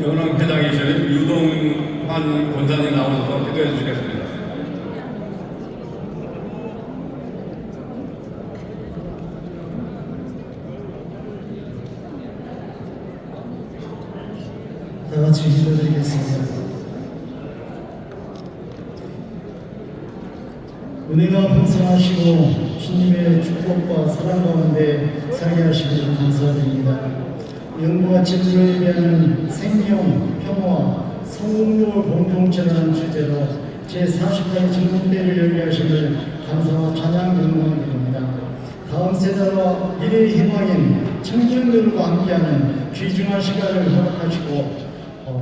영랑회장이 되신 유동환 권사님 나오셔서 기도해 주시겠습니다. 다 같이 기도드리겠습니다. 은혜가 풍성하시고 주님의 축복과 사랑 가운데 살게 하시길 감사드립니다. 영과 진리로 예배하는 생명, 평화, 성공적을 공동체라는 주제로 제40회 증문대를 열게 하심을 감사와 찬양 영광드립니다. 다음 세대와 미래의 희망인 청년들과 함께하는 귀중한 시간을 허락하시고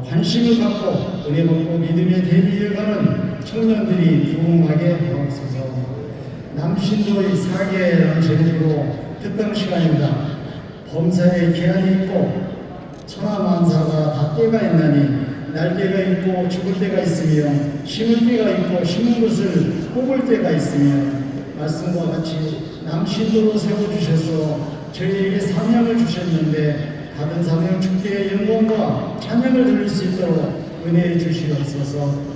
관심을 갖고 은혜 받고 믿음의 대를 이어가는 청년들이 부흥하게 하옵소서. 남신도의 사계라는 제목으로 특강 시간입니다. 범사에 기한이 있고 천하만사가 다 때가 있나니 날때가 있고 죽을 때가 있으며 심을 때가 있고 심은 것을 뽑을 때가 있으며 말씀과 같이 남신도로 세워주셔서 저희에게 사명을 주셨는데 받은 사명 주께의 영광과 찬양을 드릴 수 있도록 은혜해 주시옵소서.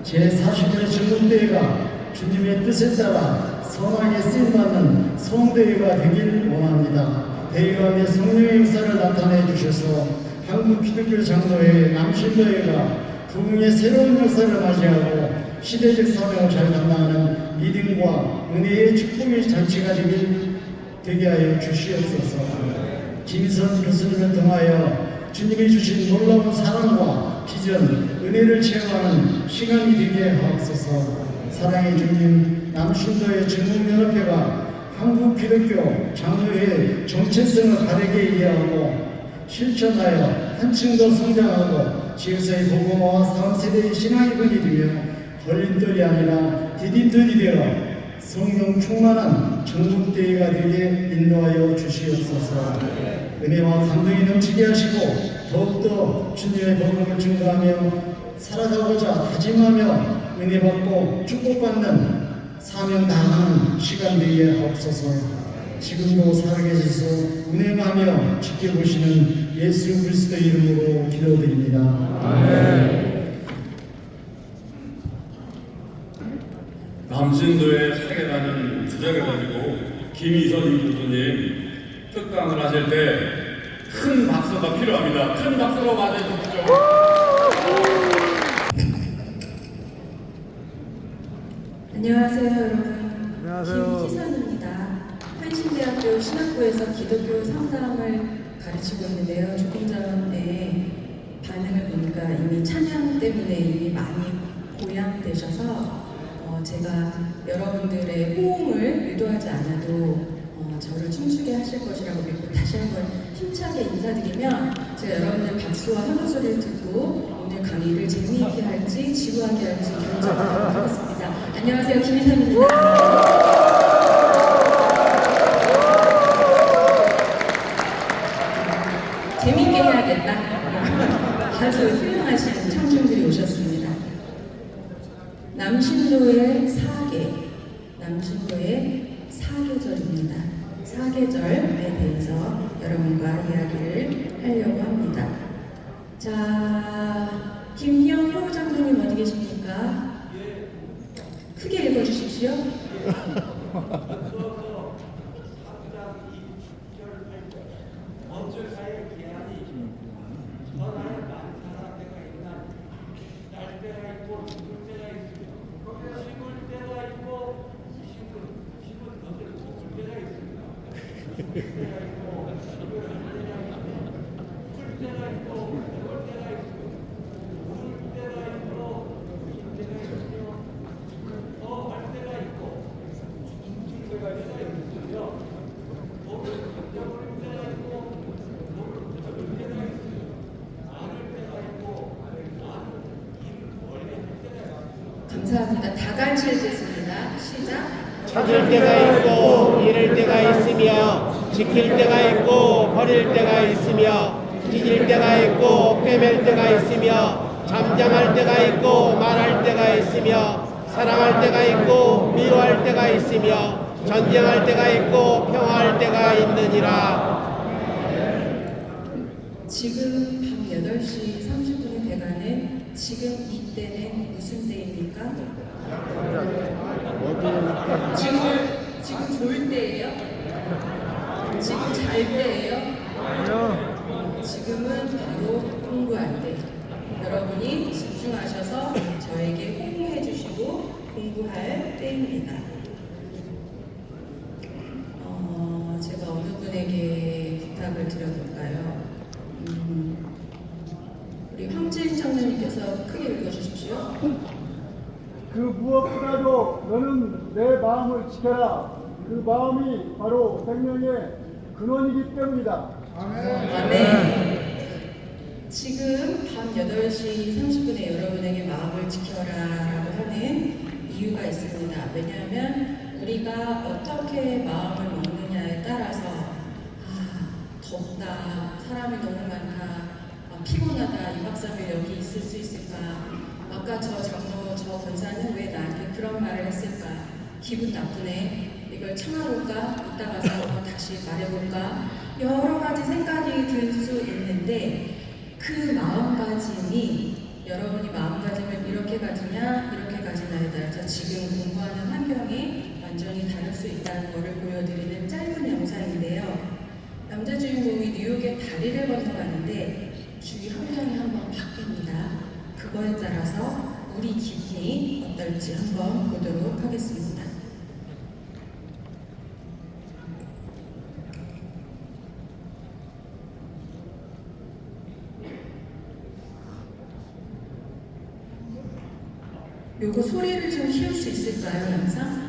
제40회 증문대회가 주님의 뜻에 따라 선하게 쓰임받는 성대회가 되길 원합니다. 대회 가운데 성령의 역사를 나타내 주셔서 한국 기독교 장로회 남신도회가 부흥의 새로운 역사를 맞이하고 시대적 사명을 잘 감당하는 믿음과 은혜의 축복의 잔치가 되게 하여 주시옵소서. 김희선 교수님을 통하여 주님이 주신 놀라운 사랑과 비전, 은혜를 체험하는 시간이 되게 하옵소서. 사랑의 주님, 남신도의 증문연합회가 한국 기독교 장로회의 정체성을 바르게 이해하고 실천하여 한층 더 성장하고 지역사회 복음화와 3세대의 신앙의 근이 되며 걸림돌이 아니라 디딤돌이 되어 성령 충만한 전국대회가 되게 인도하여 주시옵소서. 은혜와 감동이 넘치게 하시고 더욱더 주님의 복음을 증거하며 살아가고자 다짐하며 은혜 받고 축복받는 사명 다하는 시간 되게 하옵소서. 지금도 살아계셔서 은혜하며 지켜보시는 예수 그리스도의 이름으로 기도드립니다. 아멘. 남신도에 사계라는 주제를 가지고 김희선 교수님 특강을 하실 때 큰 박수가 필요합니다. 큰 박수로 맞아주십시오. 안녕하세요, 여러분. 안녕하세요. 김희선입니다. 한신대학교 신학부에서 기독교 상담을 가르치고 있는데요. 조금 전에 반응을 보니까 이미 찬양 때문에 이미 많이 고양되셔서 제가 여러분들의 호응을 유도하지 않아도 저를 춤추게 하실 것이라고 믿고 다시 한번 힘차게 인사드리면 제가 여러분들 박수와 환호소리를 듣고 오늘 강의를 재미있게 할지 지루하게 할지 결정하도록 하겠습니다. 안녕하세요, 김희선입니다. 재미있게 해야겠다. 아주 훌륭하신 청중들이 오셨습니다. 남신도의 사계, 남신도의 사계절입니다. 사계절에 대해서 여러분과 이야기를 하려고 합니다. 자, 김영효 장로님 어디 계십니까? 크게 읽어주십시오. 감사합니다. 다 같이 읽겠습니다. 시작. 찾을 때가 있고 잃을 때가 있으며 지킬 때가 있고 버릴 때가 있으며 찢을 때가 있고 꿰맬 때가 있으며 잠잠할 때가 있고 말할 때가 있으며 사랑할 때가 있고 미워할 때가 있으며 전쟁할 때가 있고 평화할 때가 있느니라. 지금 밤 8시 30분이 돼가는 지금 이때는 무슨 때입니까? 지금 졸 때예요? 지금 잘 때예요? 지금은 바로 공부할 때. 여러분이 집중하셔서 저에게 호응해 주시고 공부할 때입니다. 제가 어느 분에게 부탁을 드려볼까요? 우리 황지인 장로님께서 크게 읽어주십시오. 그 무엇보다도 너는 내 마음을 지켜라. 그 마음이 바로 생명의 근원이기 때문이다. 아멘. 지금 밤 8시 30분에 여러분에게 마음을 지켜라라고 하는 이유가 있습니다. 왜냐하면 우리가 어떻게 마음을 먹느냐에 따라서 덥다, 사람이 너무 많다, 피곤하다, 2박 3일 여기 있을 수 있을까, 아까 저 장로, 저 권사는 왜 나한테 그런 말을 했을까, 기분 나쁘네, 이걸 참아볼까, 이따 가서 한번 다시 말해볼까, 여러 가지 생각이 들 수 있는데 그 마음가짐이 여러분이 마음가짐을 이렇게 가지냐 이렇게 가지냐에 따라서 지금 공부하는 환경이 완전히 다를 수 있다는 것을 보여드리는 짧은 영상인데요. 남자 주인공이 뉴욕의 다리를 건너가는데 주위 환경이 한번 바뀝니다. 그거에 따라서 우리 기분이 어떨지 한번 보도록 하겠습니다. 요거 소리를 좀 키울 수 있을까요, 영상?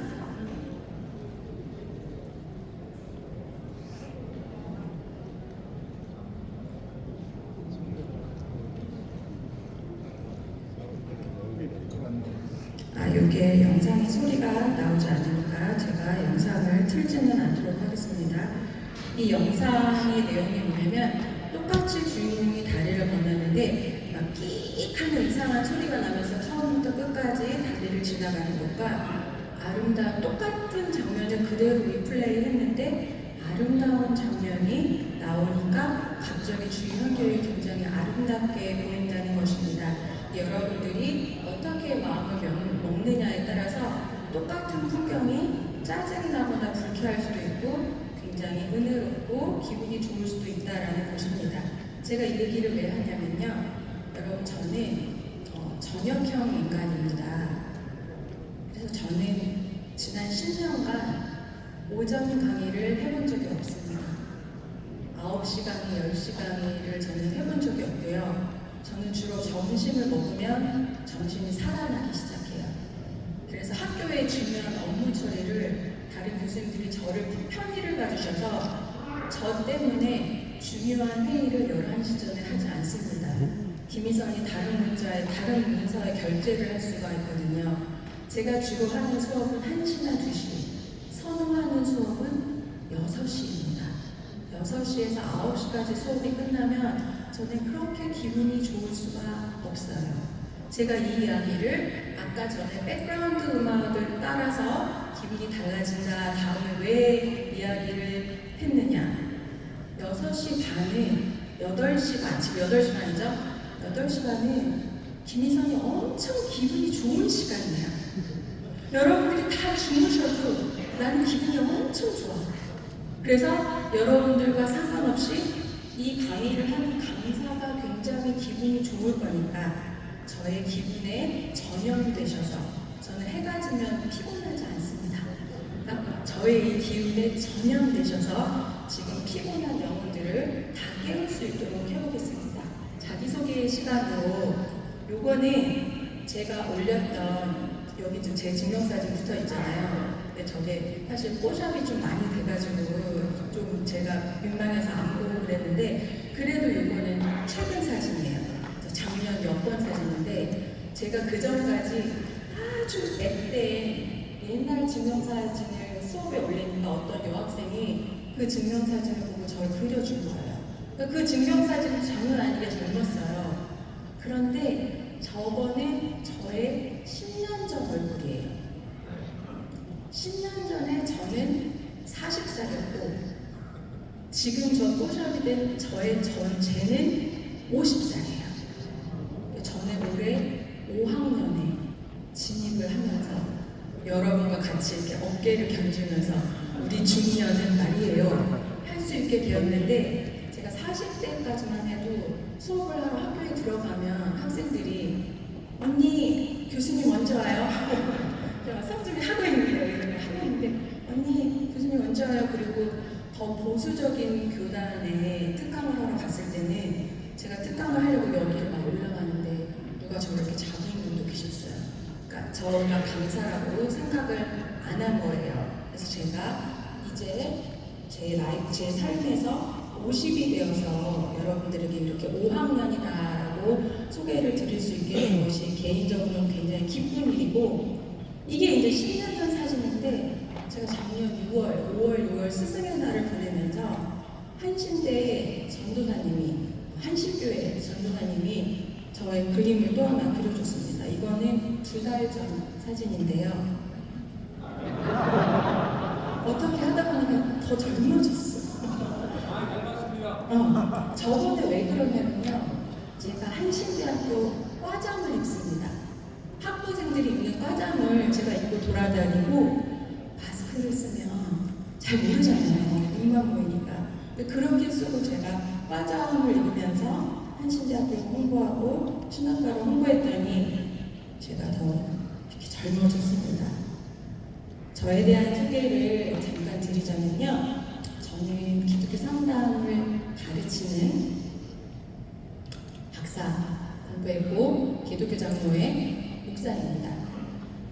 요게 영상의 소리가 나오지 않으니까 제가 영상을 틀지는 않도록 하겠습니다. 이 영상의 내용이 뭐냐면 똑같이 주인공이 다리를 건너는데 막 끼익 하는 이상한 소리가 나면서 처음부터 끝까지 다리를 지나가는 것과 아름다운 똑같은 장면을 그대로 리플레이 했는데 아름다운 장면이 나오니까 갑자기 주위 환경이 굉장히 아름답게 보인다는 것입니다. 여러분들이 어떻게 마음을 먹느냐에 따라서 똑같은 풍경이 짜증이 나거나 불쾌할 수도 있고 굉장히 은혜롭고 기분이 좋을 수도 있다는 것입니다. 제가 이 얘기를 왜 하냐면요. 여러분 저는 저녁형 인간입니다. 그래서 저는 지난 10년간 오전 강의를 해본 적이 없습니다. 9시 강의, 10시 강의를 저는 해본 적이 없고요. 저는 주로 점심을 먹으면 정신이 살아나기 시작해요. 그래서 학교의 중요한 업무 처리를 다른 교수님들이 저를 편의를 봐주셔서 저 때문에 중요한 회의를 11시 전에 하지 않습니다. 김희선이 다른 문서에 결제를 할 수가 있거든요. 제가 주로 하는 수업은 1시나 2시, 선호하는 수업은 6시입니다. 6시에서 9시까지 수업이 끝나면 저는 그렇게 기분이 좋을 수가 없어요. 제가 이 이야기를 아까 전에 백그라운드 음악을 따라서 기분이 달라진다, 다음에 왜 이야기를 했느냐. 6시 반은 8시 반, 지금 8시 반이죠? 8시 반은 김희선이 엄청 기분이 좋은 시간이야. 여러분들이 다 주무셔도 나는 기분이 엄청 좋아. 그래서 여러분들과 상관없이 이 강의를 하는 강사가 굉장히 기분이 좋을 거니까 저의 기분에 전염이 되셔서 저는 해가 지면 피곤하지 않습니다. 그러니까 저의 이 기운에 전염되셔서 지금 피곤한 영혼들을 다 깨울 수 있도록 해보겠습니다. 자기소개 시간으로 요거는 제가 올렸던 여기 좀 제 증명사진 붙어 있잖아요. 근데 저게 사실 뽀샵이 좀 많이 돼가지고 좀 제가 민망해서 안 보고 그랬는데 그래도 요거는 최근 사진이에요. 작년 여권 사진인데 제가 그 전까지 아주 앳된 옛날 증명사진을 수업에 올리니까 어떤 여학생이 그 증명사진을 보고 저를 그려준 거예요. 그 증명사진은 장난 아니게 젊었어요. 그런데 저거는 저의 10년 전 얼굴이에요. 10년 전에 저는 40살이었고 지금 저 뽀샵이 된 저의 전체는 50살이에요. 무게를 견주면서 우리 중년은 말이에요 할 수 있게 되었는데 제가 40대까지만 해도 수업을 하러 학교에 들어가면 학생들이 언니 교수님 먼저 와요. 제가 수업 준비 하고 있는데 하고 있는데 언니 교수님 먼저 와요. 그리고 더 보수적인 교단에 특강을 하러 갔을 때는 제가 특강을 하려고 여기를 막 올라가는데 누가 저렇게 작은 분도 계셨어요. 그러니까 저가 강사라고 생각을 안 한 거예요. 그래서 제가 이제 제 삶에서 50이 되어서 여러분들에게 이렇게 5학년이다라고 소개를 드릴 수 있게 된 것이 개인적으로 굉장히 기쁜 일이고 이게 이제 10년 전 사진인데 제가 작년 5월 6월 스승의 날을 보내면서 한신대 전도사님이 한신교회 전도사님이 저의 그림을 또 하나 그려줬습니다. 이거는 2달 전 사진인데요. 어떻게 하다 보니까 더 젊어졌어. 저번에 왜 그러냐면요. 제가 한신대학교 과잠을 입습니다. 학부생들이 입는 과잠을 제가 입고 돌아다니고 마스크를 쓰면 잘 모르잖아요. 눈만 보이니까. 근데 그렇게 쓰고 제가 과잠을 입으면서 한신대학교를 홍보하고 신학과를 홍보했더니 제가 더 이렇게 젊어졌습니다. 저에 대한 소개를 잠깐 드리자면요. 저는 기독교 상담을 가르치는 박사 공부했고 기독교 장로의 목사입니다.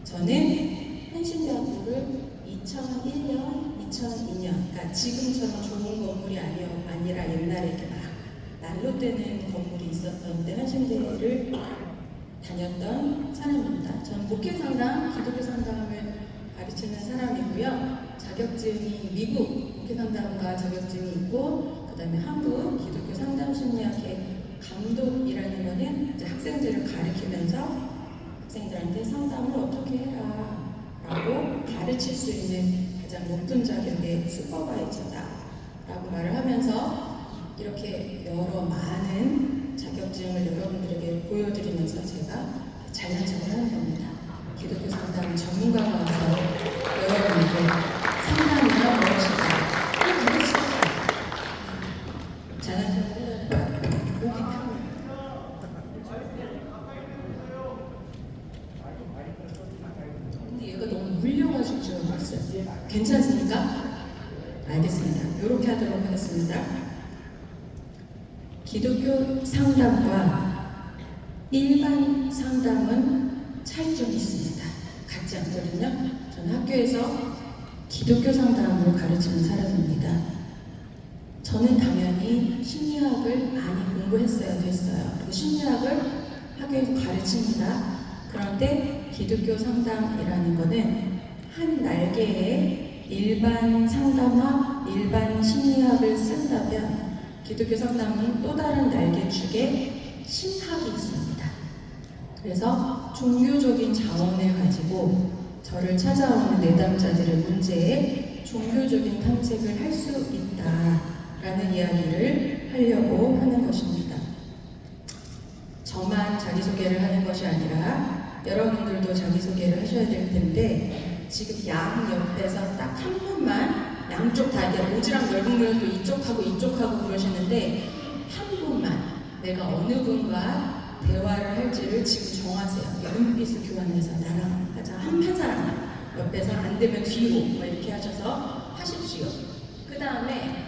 저는 한신대학교를 2001년, 2002년, 그러니까 지금처럼 좋은 건물이 아니라 옛날에 이렇게 막 난로 때는 건물이 있었던데 한신대를 다녔던 사람입니다. 저는 목회 상담, 기독교 상담을 가르치는 사람이고요. 자격증이 미국 목회 상담가 자격증이 있고, 그 다음에 한국 기독교 상담 심리학회 감독이라는 거는 이제 학생들을 가르치면서 학생들한테 상담을 어떻게 해라 라고 가르칠 수 있는 가장 높은 자격의 슈퍼바이저다 라고 말을 하면서 이렇게 여러 많은 자격증을 여러분들에게 보여드리면서 제가 잘난 척을 하는 겁니다. 기독교 상담 전문가가 와서 여러분에게 상담이란 무엇인가 가르치다. 잘난 척을 하는 목이 타고 근데 얘가 너무 물려가지고 줄어들었어요. 괜찮습니까? 알겠습니다. 이렇게 하도록 하겠습니다. 기독교 상담과 일반 상담은 차이점이 있습니다. 같지 않거든요. 저는 학교에서 기독교 상담을 가르치는 사람입니다. 저는 당연히 심리학을 많이 공부했어야 됐어요. 그리고 심리학을 학교에서 가르칩니다. 그런데 기독교 상담이라는 것은 한 날개에 일반 상담학, 일반 심리학을 쓴다면 기독교 상담은 또 다른 날개축에 신학이 있습니다. 그래서 종교적인 자원을 가지고 저를 찾아오는 내담자들의 문제에 종교적인 탐색을 할 수 있다라는 이야기를 하려고 하는 것입니다. 저만 자기소개를 하는 것이 아니라 여러분들도 자기소개를 하셔야 될 텐데 지금 양 옆에서 딱 한 분만 양쪽 다 이렇게 모지랑 넓은 분은 또 이쪽하고 그러시는데 한 분만 내가 어느 분과 대화를 할지를 지금 정하세요. 눈빛을 교환해서 나랑 하자. 한 사람 옆에서 안 되면 뒤로 뭐 이렇게 하셔서 하십시오. 그 다음에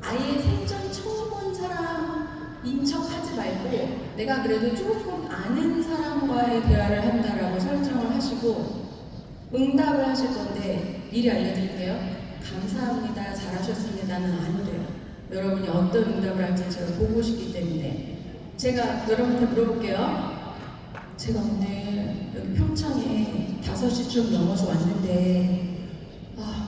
아예 생전 처음 본 사람인 척 하지 말고 내가 그래도 조금 아는 사람과의 대화를 한다라고 설정을 하시고 응답을 하실 건데 미리 알려드릴게요. 감사합니다, 잘하셨습니다는 안 돼요. 여러분이 어떤 응답을 할지 제가 보고 싶기 때문에 제가 여러분한테 물어볼게요. 제가 오늘 여기 평창에 5시쯤 넘어서 왔는데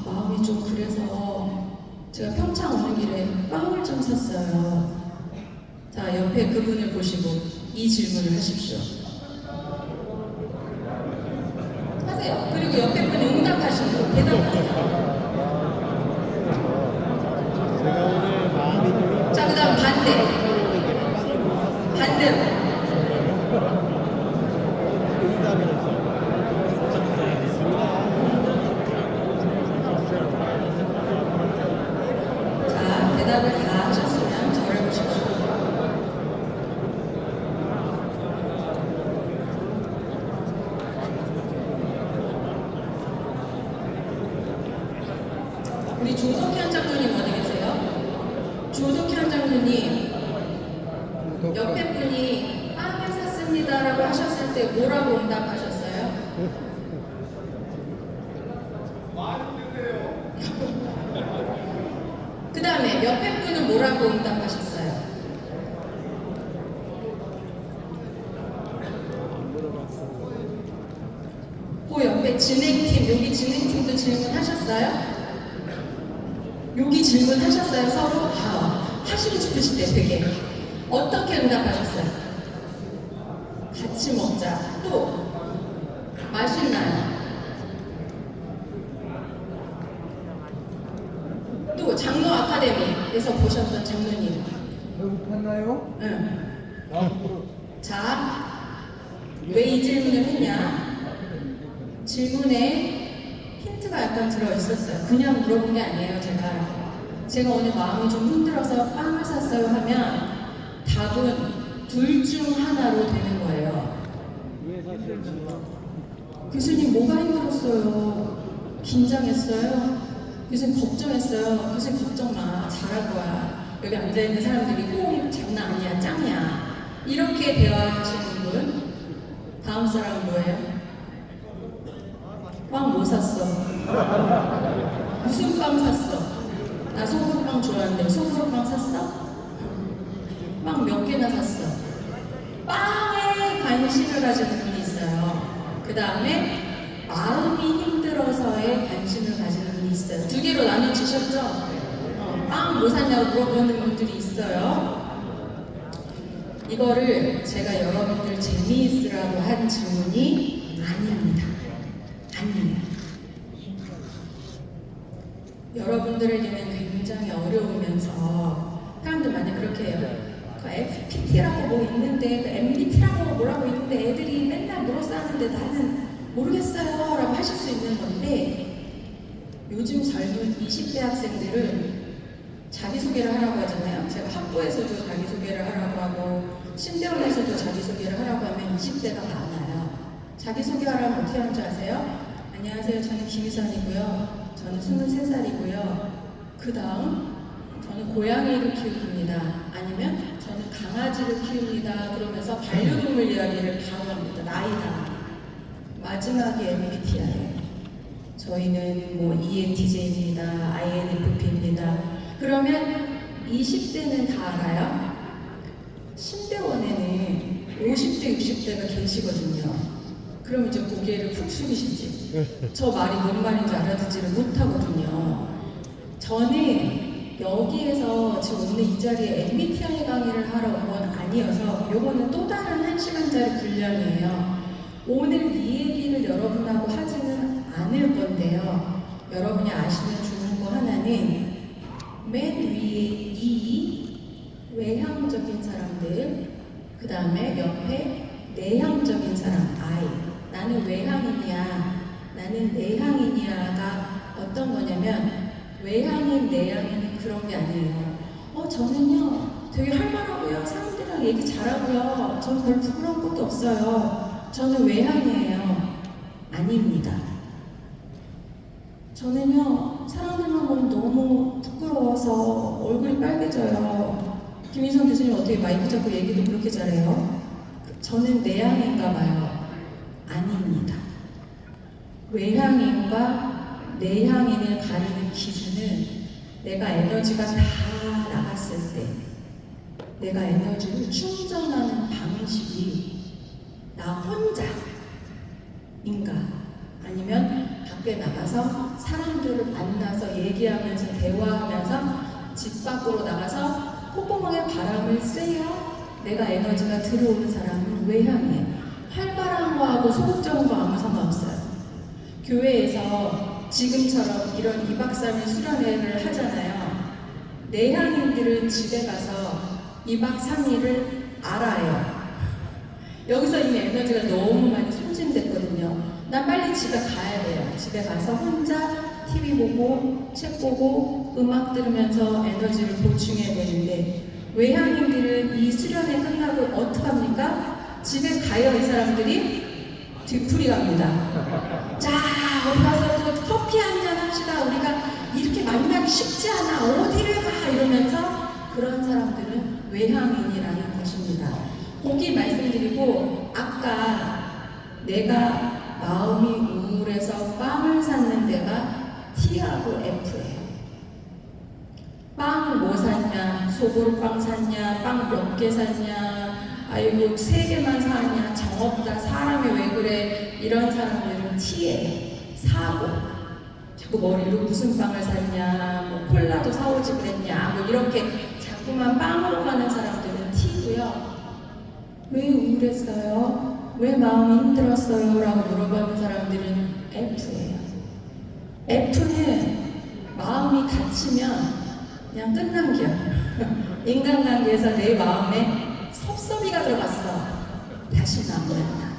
마음이 좀 그래서 제가 평창 오는 길에 빵을 좀 샀어요. 자, 옆에 그분을 보시고 이 질문을 하십시오. 하세요. 그리고 옆에 분이 응답하시고 대답하세요. 자, 그 다음 반대로. 분이 빵을 샀습니다라고 하셨을 때 뭐라고 응답하셨어요? 그 다음에 옆에 분은 뭐라고 응답하셨어요? 그 옆에 진행팀, 여기 진행팀도 질문하셨어요? 여기 질문하셨어요? 서로? 하시고 싶으실 때 되게 어떻게 응답하셨어요? 같이 먹자. 또 맛있나요? 또 장로 아카데미에서 보셨던 장로님. 배고팠나요? 응. 다음으로 자, 왜 이 질문을 했냐? 질문에 힌트가 약간 들어있었어요. 그냥 물어본 게 아니에요, 제가 오늘 마음이 좀 힘들어서 빵을 샀어요 하면 답은 둘 중 하나로 되는 거예요. 교수님 뭐가 힘들었어요? 긴장했어요? 교수님 걱정했어요? 교수님 걱정 마, 잘할 거야. 여기 앉아있는 사람들이 호흡 장난 아니야, 짱이야. 이렇게 대화하시는 분. 다음 사람은 뭐예요? 빵 뭐 샀어? 무슨 빵 샀어? 나 소금빵 좋아하는데 소금빵 샀어? 빵 몇 개나 샀어? 빵에 관심을 가지는 분이 있어요. 그 다음에 마음이 힘들어서의 관심을 가지는 분이 있어요. 두 개로 나눠주셨죠? 빵 뭐 샀냐고 물어보는 분들이 있어요. 이거를 제가 여러분들 재미있으라고 한 질문이 아닙니다. 아니에요. 여러분들에게는 굉장히 어려우면서 사람들 만약 그렇게 해요. 그 FPT라고 뭐 있는데 그 MBT라고 뭐라고 있는데 애들이 맨날 물어싸는데 나는 모르겠어요 라고 하실 수 있는 건데 요즘 젊은 20대 학생들은 자기소개를 하라고 하잖아요. 제가 학부에서도 자기소개를 하라고 하고 신대원에서도 자기소개를 하라고 하면 20대가 많아요. 자기소개하라면 어떻게 하는 줄 아세요? 안녕하세요. 저는 김희선이고요. 저는 23살이고요. 그 다음 저는 고양이를 키웁니다. 아니면 저는 강아지를 키웁니다. 그러면서 반려동물 이야기를 바로 합니다. 나이다. 마지막이 MBTI예요. 저희는 뭐 ENTJ입니다. INFP입니다. 그러면 20대는 다 알아요? 신대원에는 50대, 60대가 계시거든요. 그럼 이제 고개를 푹 숙이시지. 저 말이 뭔 말인지 알아듣지를 못하거든요. 저는 여기에서 지금 오늘 이 자리에 MBTI 강의를 하러 온 건 아니어서 요거는 또 다른 1시간짜리 분량이에요. 오늘 이 얘기를 여러분하고 하지는 않을 건데요. 여러분이 아시면 좋은 거 하나는 맨 위에 E, 외향적인 사람들, 그 다음에 옆에 내향적인 사람, I. 나는 외향인이야, 나는 내향인이야가 어떤 거냐면 외향인, 내향인은 그런 게 아니에요. 저는요 되게 활발하고요, 사람들이랑 얘기 잘하고요, 저는 별 부끄러운 것도 없어요, 저는 외향이에요. 아닙니다. 저는요 사람들만 보면 너무 부끄러워서 얼굴이 빨개져요. 김희선 교수님 어떻게 마이크 잡고 얘기도 그렇게 잘해요? 저는 내향인가 봐요. 아닙니다. 외향인과 내향인을 가르는 기준은 내가 에너지가 다 나갔을 때 내가 에너지를 충전하는 방식이 나 혼자인가 아니면 밖에 나가서 사람들을 만나서 얘기하면서 대화하면서 집 밖으로 나가서 콧구멍에 바람을 쐬야 내가 에너지가 들어오는 사람은 외향이에요. 활발한 거하고 소극적인 거 아무 상관없어요. 교회에서 지금처럼 이런 2박 3일 수련회를 하잖아요. 내향인들은 집에 가서 2박 3일을 알아요. 여기서 이미 에너지가 너무 많이 소진됐거든요. 난 빨리 집에 가야 돼요. 집에 가서 혼자 TV 보고 책 보고 음악 들으면서 에너지를 보충해야 되는데 외향인들은 이 수련회 끝나고 어떡합니까? 집에 가요. 이 사람들이 뒤풀이 갑니다. 자, 어디 가서 커피 한잔 합시다. 우리가 이렇게 만나기 쉽지 않아. 어디를 가? 이러면서 그런 사람들은 외향인이라는 것입니다. 보기 말씀드리고 아까 내가 마음이 우울해서 빵을 샀는 데가 T하고 F예요. 빵 뭐 샀냐? 소보루빵 샀냐? 빵 몇 개 샀냐? 아이고 3개만 사냐? 정없다. 사람이 왜 그래? 이런 사람들은 T예요. 사고 자꾸 머리로 무슨 빵을 샀냐? 뭐 콜라도 사오지 그랬냐? 뭐 이렇게 자꾸만 빵으로 가는 사람들은 T고요. 왜 우울했어요? 왜 마음이 힘들었어요? 라고 물어보는 사람들은 F예요. F는 마음이 갇히면 그냥 끝난 겨. 인간관계에서 내 마음에 섭섭이가 들어갔어. 다시 안 만나.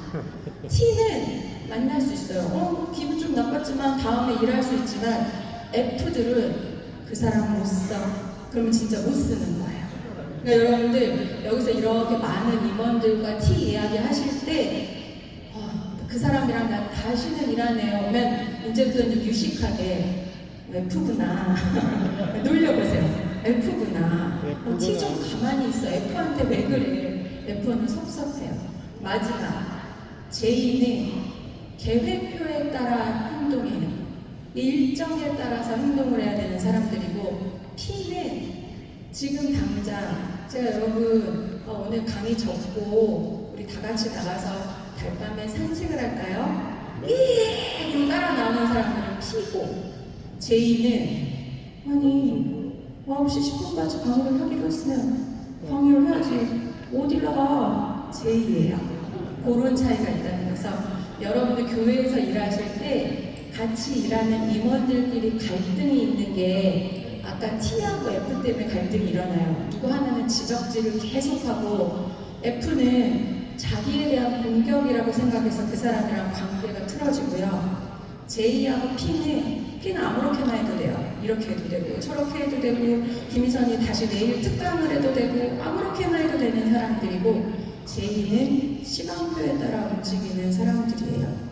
T는 만날 수 있어요. 기분 좀 나빴지만 다음에 일할 수 있지만 F들은 그 사람 못 써. 그러면 진짜 못 쓰는 거예요. 그러니까 여러분들 여기서 이렇게 많은 임원들과 T 이야기 하실 때 그 사람이랑 난 다시는 일하네요. 그러면 이제부터 좀 유식하게 F구나. 놀려보세요. F구나. T 좀 가만히 있어. F한테 왜 그래? F는 섭섭해요. 마지막. J는 계획표에 따라 행동해요. 일정에 따라서 행동을 해야 되는 사람들이고 P는 지금 당장 제가 여러분 오늘 강의 접고 우리 다 같이 나가서 달밤에 산책을 할까요? 예! 그럼 따라 나오는 사람들은 P고 J는 아니 9시 10분까지 강의를 하기로 했으면 강의를 해야지 어딜 나가 J예요. 그런 차이가 있다는 거죠. 여러분들 교회에서 일하실 때 같이 일하는 임원들끼리 갈등이 있는 게 아까 T하고 F 때문에 갈등이 일어나요. 누구 하나는 지적질을 계속하고 F는 자기에 대한 공격이라고 생각해서 그 사람이랑 관계가 틀어지고요. J하고 P는 아무렇게나 해도 돼요. 이렇게 해도 되고 저렇게 해도 되고 김희선이 다시 내일 특강을 해도 되고 아무렇게나 해도 되는 사람들이고 J는 시간표에 따라 움직이는 사람들이에요.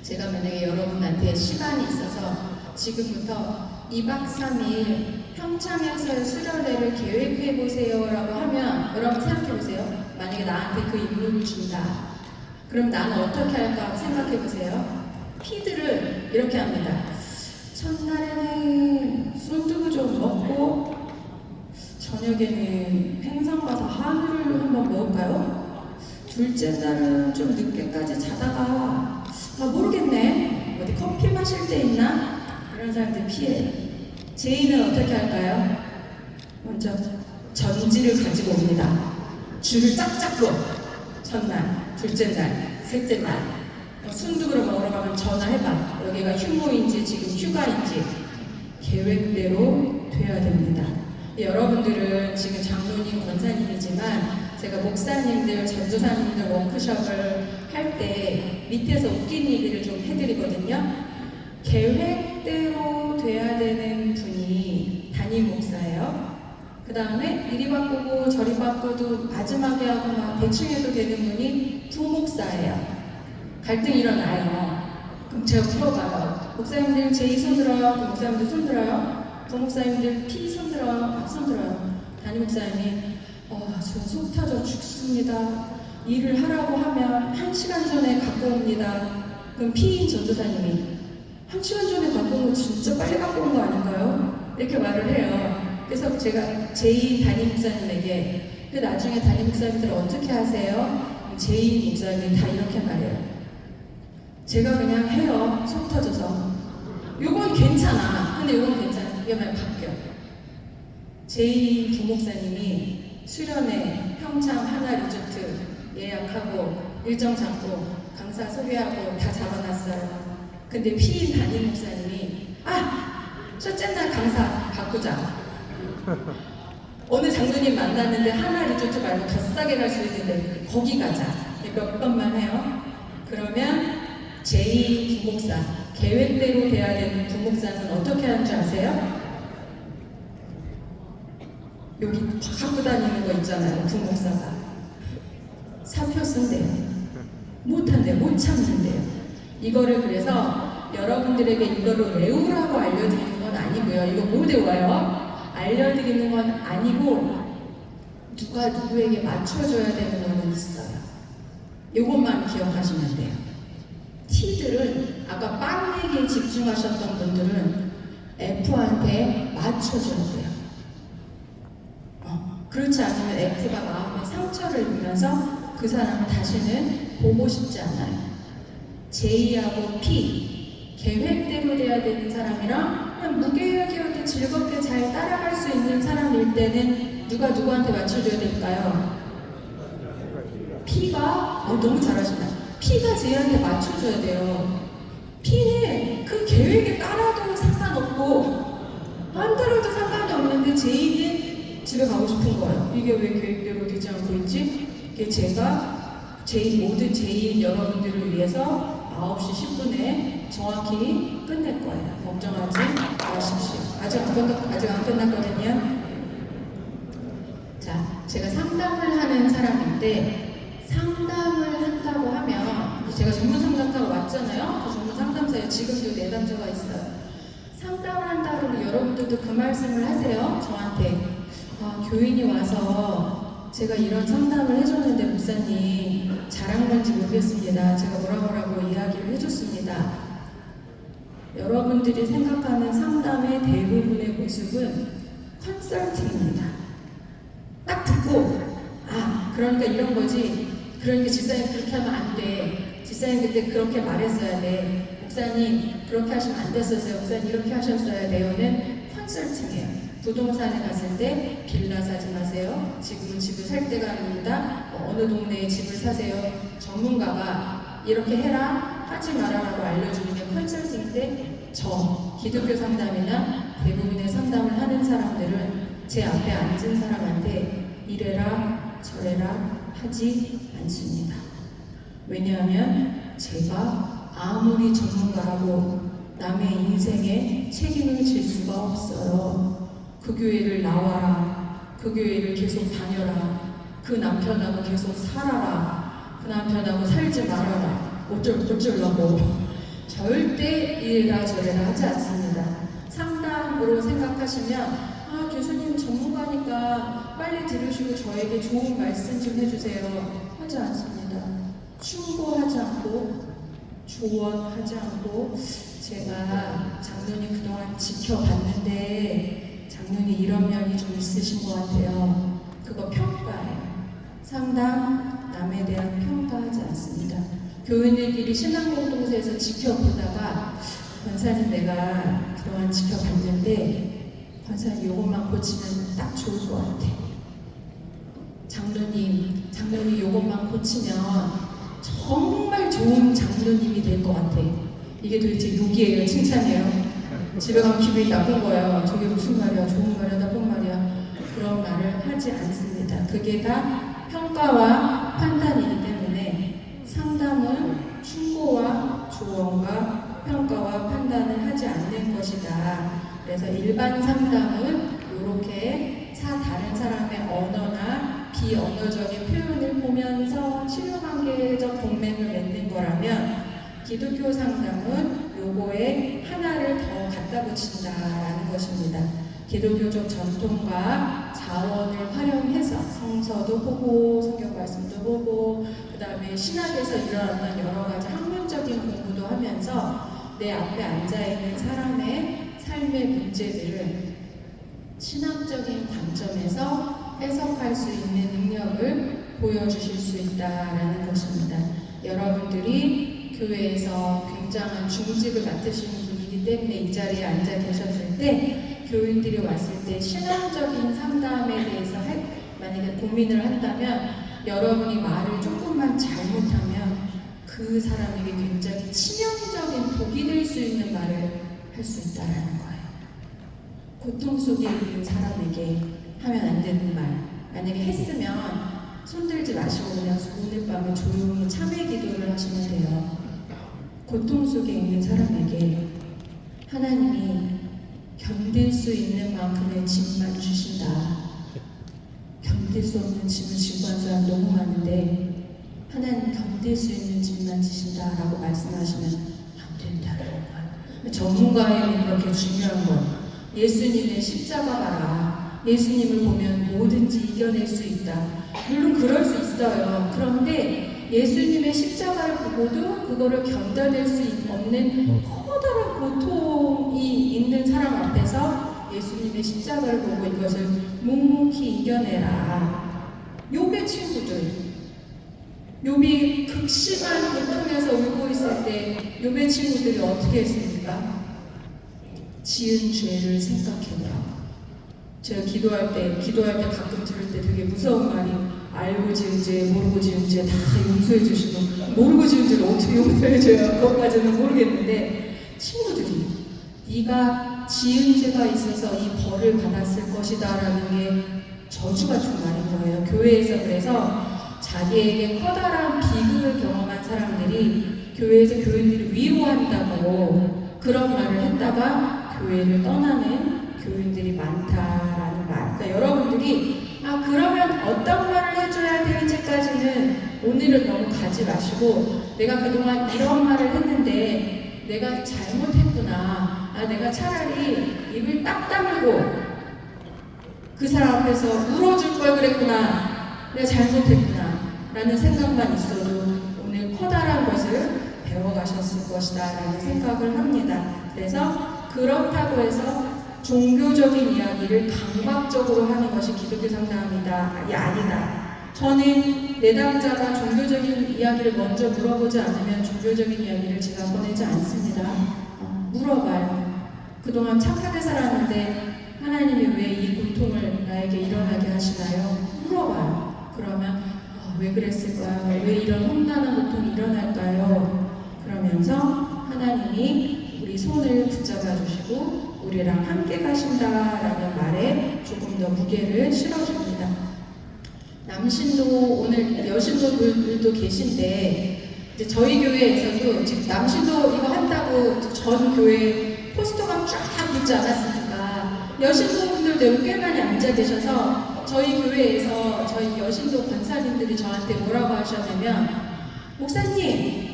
제가 만약에 여러분한테 시간이 있어서 지금부터 2박 3일 평창에서의 수련회를 계획해보세요 라고 하면 여러분 생각해보세요. 만약에 나한테 그 임무를 준다. 그럼 나는 어떻게 할까 생각해보세요. P들은 이렇게 합니다. 첫날에는 순두부 좀 먹고 저녁에는 횡성 가서 한우를 한번 먹을까요? 둘째 날은 좀 늦게까지 자다가 모르겠네. 어디 커피 마실 때 있나? 이런 사람들 피해. J는 어떻게 할까요? 먼저 전지를 가지고 옵니다. 줄을 짝짝 그어. 첫날, 둘째 날, 셋째 날. 순두부를 먹으러 가면 전화해봐. 여기가 휴무인지 지금 휴가인지 계획대로 돼야 됩니다. 여러분들은 지금 장로님, 권사님이지만 제가 목사님들, 전도사님들 워크숍을 할 때 밑에서 웃긴 얘기를 좀 해드리거든요. 계획대로 돼야 되는 분이 담임 목사예요. 그 다음에 이리 바꾸고 저리 바꾸도 마지막에 하고 막 대충 해도 되는 분이 부목사예요. 갈등이 일어나요. 그럼 제가 물어봐요. 목사님들 J 손 들어요? 목사님들 손 들어요? 부목사님들 P 손 들어요? 밥 손 들어요? 담임 목사님이 저 속 터져 죽습니다. 일을 하라고 하면 1시간 전에 갖고 옵니다. 그럼 P인 전도사님이 1시간 전에 갖고 온 거 진짜 빨리 갖고 온 거 아닌가요? 이렇게 말을 해요. 그래서 제가 J 담임 목사님에게 나중에 담임 목사님들 어떻게 하세요? J 목사님이 다 이렇게 말해요. 제가 그냥 해요. 속 터져서. 요건 괜찮아. 근데 요건 괜찮아. 이게 말 바뀌어. J 부목사님이 수련회 평창 하나 리조트 예약하고 일정 잡고 강사 소개하고 다 잡아놨어요. 근데 P인 담임 목사님이 첫째 날 강사 바꾸자. 어느 장로님 만났는데 하나 리조트 말고 더 싸게 갈 수 있는데 거기 가자. 몇 번만 해요. 그러면 J 부목사 계획대로 돼야 되는 부목사는 어떻게 하는 줄 아세요? 여기 갖고 다니는 거 있잖아요. 부목사가 사표 쓴대요. 못한대요. 못 참는데요. 이거를 그래서 여러분들에게 이거를 외우라고 알려드리는 건 아니고요. 이거 못 외워요. 알려드리는 건 아니고 누가 누구에게 맞춰줘야 되는 거는 있어요. 이것만 기억하시면 돼요. T들은 아까 빵 얘기에 집중하셨던 분들은 F한테 맞춰줘야 돼요. 그렇지 않으면 F가 마음에 상처를 입으면서 그 사람을 다시는 보고 싶지 않아요. J하고 P, 계획대로 돼야 되는 사람이랑 그냥 무계획이어도 즐겁게 잘 따라갈 수 있는 사람일 때는 누가 누구한테 맞춰줘야 될까요? P가 너무 잘하신다. P가 J한테 맞춰줘야 돼요. P는 그 계획에 따라도 상관없고 안 따라도 상관이 없는데 J는 집에 가고 싶은 거예요. 이게 왜 계획대로 되지 않고 있지? 이게 제가 모든 J인 여러분들을 위해서 9시 10분에 정확히 끝낼 거예요. 걱정하지 마십시오. 아직 안 끝났거든요. 자, 제가 상담을 하는 사람인데 상담을 한다고 하면 제가 전문 상담사로 왔잖아요. 저 전문 상담사에 지금도 내담자가 있어요. 상담을 한다 그러면 여러분들도 그 말씀을 하세요. 저한테 교인이 와서 제가 이런 상담을 해줬는데 목사님 잘한 건지 모르겠습니다. 제가 뭐라고 이야기를 해줬습니다. 여러분들이 생각하는 상담의 대부분의 모습은 컨설팅입니다. 딱 듣고 그러니까 이런 거지. 그러니까 집사님 그렇게 하면 안 돼. 집사님 그때 그렇게 말했어야 돼. 목사님 그렇게 하시면 안 됐었어요. 목사님 이렇게 하셨어야 돼요는 컨설팅이에요. 부동산에 갔을 때 빌라 사지 마세요. 지금은 집을 살 때가 아닙니다. 어느 동네에 집을 사세요. 전문가가 이렇게 해라 하지 마라라고 알려주는 게 컨설팅인데 저 기독교 상담이나 대부분의 상담을 하는 사람들은 제 앞에 앉은 사람한테 이래라 저래라 하지 않습니다. 왜냐하면 제가 아무리 전문가라고 남의 인생에 책임을 질 수가 없어요. 그 교회를 나와라. 그 교회를 계속 다녀라. 그 남편하고 계속 살아라. 그 남편하고 살지 말아라. 어쩌려고. 절대 이래라 저래라 하지 않습니다. 상담으로 생각하시면 교수님 전문가니까 빨리 들으시고 저에게 좋은 말씀 좀 해주세요. 하지 않습니다. 충고하지 않고 조언하지 않고 제가 장로님 그동안 지켜봤는데 장로님 이런 면이 좀 있으신 것 같아요. 그거 평가예요. 상담, 남에 대한 평가하지 않습니다. 교인들끼리 신앙공동체에서 지켜보다가 권사님 내가 그동안 지켜봤는데 권사님 이것만 고치면 딱 좋을 것 같아. 장로님 이것만 고치면 정말 좋은 장로님이 될 것 같아. 이게 도대체 욕이에요? 칭찬이에요? 집에 가면 기분이 나쁜 거예요. 저게 무슨 말이야? 좋은 말이야? 나쁜 말이야? 그런 말을 하지 않습니다. 그게 다 평가와 판단이기 때문에 상담은 충고와 조언과 평가와 판단을 하지 않는 것이다. 그래서 일반 상담은 이렇게 다른 사람의 언어나 비언어적인 표현을 보면서 치료관계적 동맹을 맺는 거라면 기독교 상담은 요거에 하나를 더 갖다 붙인다라는 것입니다. 기독교적 전통과 자원을 활용해서 성서도 보고 성경 말씀도 보고 그 다음에 신학에서 일어났던 여러 가지 학문적인 공부도 하면서 내 앞에 앉아있는 사람의 삶의 문제들을 신학적인 관점에서 해석할 수 있는 능력을 보여주실 수 있다라는 것입니다. 여러분들이 교회에서 굉장한 중직을 맡으시는 분이기 때문에 이 자리에 앉아 계셨을 때 교인들이 왔을 때 신앙적인 상담에 대해서 만약에 고민을 한다면 여러분이 말을 조금만 잘못하면 그 사람에게 굉장히 치명적인 독이 될 수 있는 말을 할 수 있다라는 거예요. 고통 속에 있는 사람에게 하면 안 되는 말 만약에 했으면 손들지 마시고 그냥 오늘 밤에 조용히 참회 기도를 하시면 돼요. 고통 속에 있는 사람에게 하나님이 견딜 수 있는 만큼의 짐만 주신다. 견딜 수 없는 짐을 지고 간 사람 너무 많은데 하나님 견딜 수 있는 짐만 주신다라고 말씀하시면 안 된다는 거예요. 전문가에게 그렇게 중요한 건 예수님의 십자가 봐라. 예수님을 보면 뭐든지 이겨낼 수 있다. 물론 그럴 수 있어요. 그런데 예수님의 십자가를 보고도 그거를 견뎌낼 수 없는 커다란 고통이 있는 사람 앞에서 예수님의 십자가를 보고 이것을 묵묵히 이겨내라. 욥의 친구들, 욥이 극심한 고통에서 울고 있을 때 욥의 친구들이 어떻게 했습니까? 지은 죄를 생각해라. 제가 기도할 때 가끔 들을 때 되게 무서운 말이 알고 지은 죄, 모르고 지은 죄 다 용서해 주시고, 모르고 지은 죄를 어떻게 용서해 줘요? 그것까지는 모르겠는데, 친구들이 네가 지은 죄가 있어서 이 벌을 받았을 것이다 라는 게 저주 같은 말인 거예요. 교회에서. 그래서 자기에게 커다란 비극을 경험한 사람들이 교회에서 교인들이 위로한다고 그런 말을 했다가 교회를 떠나는 교인들이 많다라는 말. 그러니까 여러분들이 그러면 어떤 말을 해줘야 될지까지는 오늘은 너무 가지 마시고, 내가 그동안 이런 말을 했는데 내가 잘못했구나. 내가 차라리 입을 딱 다물고 그 사람 앞에서 울어줄 걸 그랬구나. 내가 잘못했구나. 라는 생각만 있어도 오늘 커다란 것을 배워가셨을 것이다 라는 생각을 합니다. 그래서 그렇다고 해서 종교적인 이야기를 강박적으로 하는 것이 기독교 상담이다. 아니다. 저는 내담자가 종교적인 이야기를 먼저 물어보지 않으면 종교적인 이야기를 제가 보내지 않습니다. 물어봐요. 그동안 착하게 살았는데 하나님이 왜 이 고통을 나에게 일어나게 하시나요? 물어봐요. 그러면 왜 그랬을까요? 왜 이런 험난한 고통이 일어날까요? 그러면서 하나님이 우리 손을 붙잡아 주시고 우리랑 함께 가신다라는 말에 조금 더 무게를 실어줍니다. 남신도 오늘 여신도들도 계신데 이제 저희 교회에서도 지금 남신도 이거 한다고 전 교회 포스터가 쫙 붙지 않았습니까? 여신도분들도 꽤 많이 앉아 계셔서 저희 교회에서 저희 여신도 권사님들이 저한테 뭐라고 하셨냐면, 목사님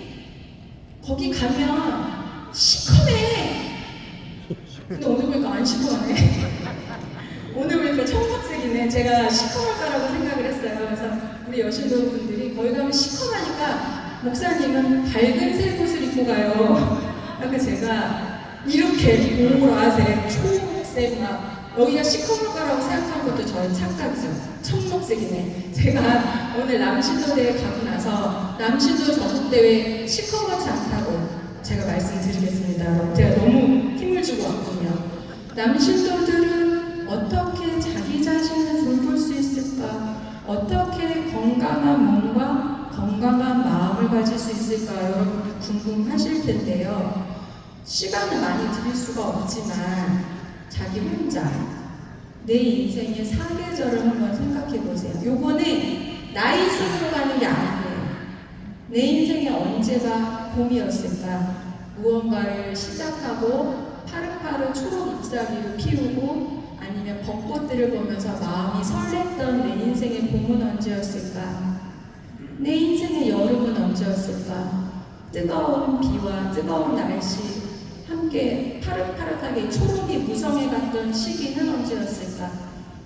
거기 가면 시커매. 근데 오늘 보니까 안 시커하네. 오늘 보니까 청록색이네. 제가 시커멀까라고 생각을 했어요. 그래서 우리 여신도 분들이 거기 가면 시커하니까 목사님은 밝은 색 옷을 입고 가요. 그래서 제가 이렇게 보라색, 초록색 막 여기가 시커멀까라고 생각한 것도 저의 착각이죠. 청록색이네. 제가 오늘 남신도대회 가고 나서 남신도 전국대회 시커멓지 않다고 제가 말씀드리겠습니다. 제가 너무 힘을 주고 왔군요. 남신도들은 어떻게 자기 자신을 돌볼 수 있을까? 어떻게 건강한 몸과 건강한 마음을 가질 수 있을까? 여러분들 궁금하실 텐데요. 시간을 많이 드릴 수가 없지만 자기 혼자 내 인생의 사계절을 한번 생각해 보세요. 요거는 나이 순으로 가는 게 아니에요. 내 인생에 언제가 봄이었을까? 무언가를 시작하고 파릇파릇 초록 잎사귀를 피우고 아니면 벚꽃들을 보면서 마음이 설렜던 내 인생의 봄은 언제였을까? 내 인생의 여름은 언제였을까? 뜨거운 비와 뜨거운 날씨 함께 파릇파릇하게 초록이 무성해 갔던 시기는 언제였을까?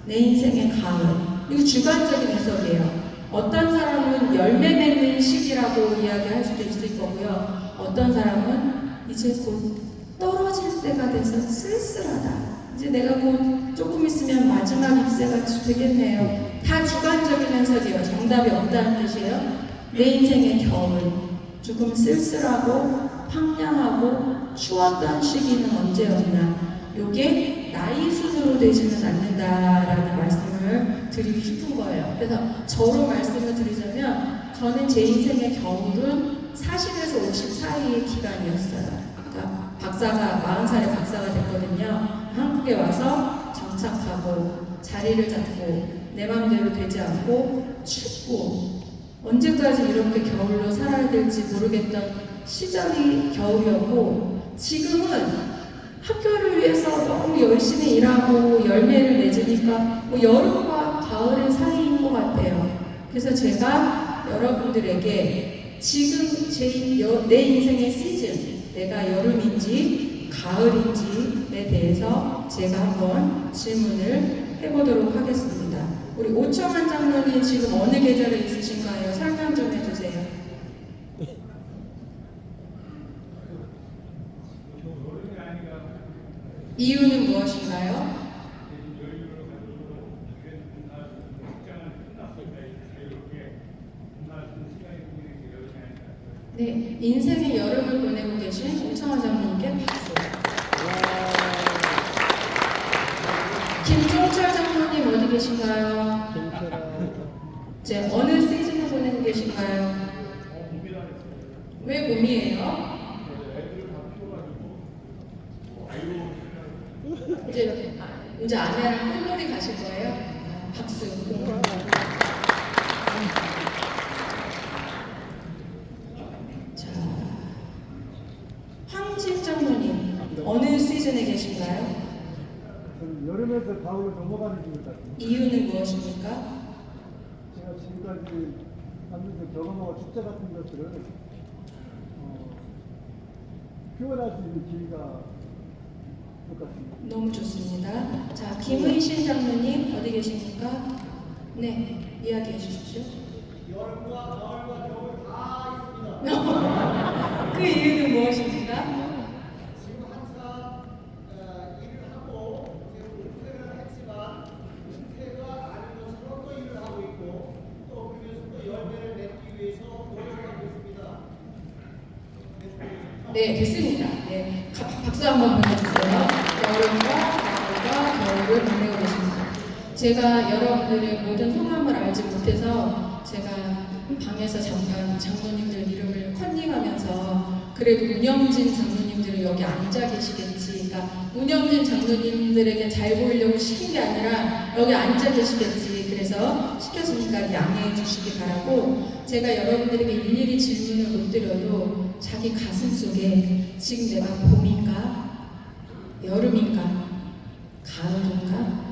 내 인생의 가을. 이거 주관적인 해석이에요. 어떤 사람은 열매 맺는 시기라고 이야기할 수도 있을 거고요. 어떤 사람은 이제 곧 떨어질 때가 돼서 쓸쓸하다. 이제 내가 곧 조금 있으면 마지막 잎새가 되겠네요. 다 주관적인 해석이에요. 정답이 없다는 뜻이에요. 내 인생의 겨울. 조금 쓸쓸하고 황량하고 추웠던 시기는 언제였나? 요게 나이 순으로 되지는 않는다라는 말씀을 드리고 싶은 거예요. 그래서 저로 말씀을 드리자면 저는 제 인생의 겨울은 40에서 50 사이의 기간이었어요. 그러니까 박사가 40살에 박사가 됐거든요. 한국에 와서 정착하고 자리를 잡고 내 마음대로 되지 않고 춥고 언제까지 이렇게 겨울로 살아야 될지 모르겠던 시절이 겨울이었고, 지금은 학교를 위해서 너무 열심히 일하고 열매를 맺으니까 여름과 가을의 사이인 것 같아요. 그래서 제가 여러분들에게 지금 내 인생의 시즌, 내가 여름인지 가을인지에 대해서 제가 한번 질문을 해보도록 하겠습니다. 우리 오청환 장로님 지금 어느 계절에 있으신가요? 설명 좀 해주세요. 이유는 무엇인가요? 네, 인생의 여름을 보내고 계신 오청환 장로님께 박수. 김종철 장로님 어디 계신가요? 이제 어느 시즌을 보내고 계신가요? 왜 봄이에요? 이제 아내랑 꽃놀이 가실 거예요? 박수. 자, 황진 장로님 어느 시즌에 계신가요? 저는 여름에서 가을로 넘어가는 중입니다. 이유는 무엇입니까? 제가 지금까지 하면서 경험하고 축제 같은 것들을 표현할 수 있는 기회가 것 같습니다. 너무 좋습니다. 자, 김의신 장로님 어디 계십니까? 네, 이야기해 주십시오. 여름과 가을과 겨울 다 있습니다. 그 이유는 무엇입니까? 지금 항상 일을 하고 은퇴를 했지만 은퇴가 아닌 것으로 또 일을 하고 있고 또 그래서 또 열매를 맺기 위해서 노력하고 있습니다. 네, 됐습니다. 네, 박수 한번 보내주세요. 여름과 가을과 겨울을 보내고 계십니다. 제가 여러분들의 모든 성함을 알지 못해서 제가 방에서 잠깐 장로님들 이름을 컨닝하면서 그래도 운영진 장로님들은 여기 앉아 계시겠지. 그러니까 운영진 장로님들에게 잘 보이려고 시킨 게 아니라 여기 앉아 계시겠지. 그래서 시켰으니까 양해해 주시기 바라고 제가 여러분들에게 일일이 질문을 못 드려도 자기 가슴 속에 지금 내가 봄인가? 여름인가? 가을인가?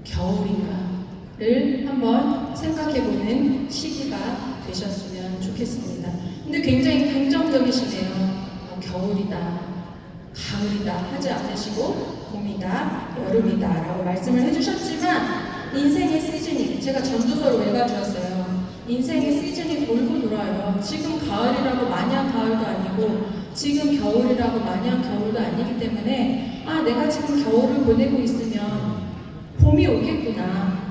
겨울인가를 한번 생각해보는 시기가 되셨으면 좋겠습니다. 근데 굉장히 긍정적이시네요. 겨울이다, 가을이다 하지 않으시고 봄이다, 여름이다 라고 말씀을 해주셨지만 인생의 시즌이, 제가 전도서를 왜 가져왔어요? 인생의 시즌이 돌고 돌아요. 지금 가을이라고 마냥 가을도 아니고 지금 겨울이라고 마냥 겨울도 아니기 때문에 내가 지금 겨울을 보내고 있으면 봄이 오겠구나,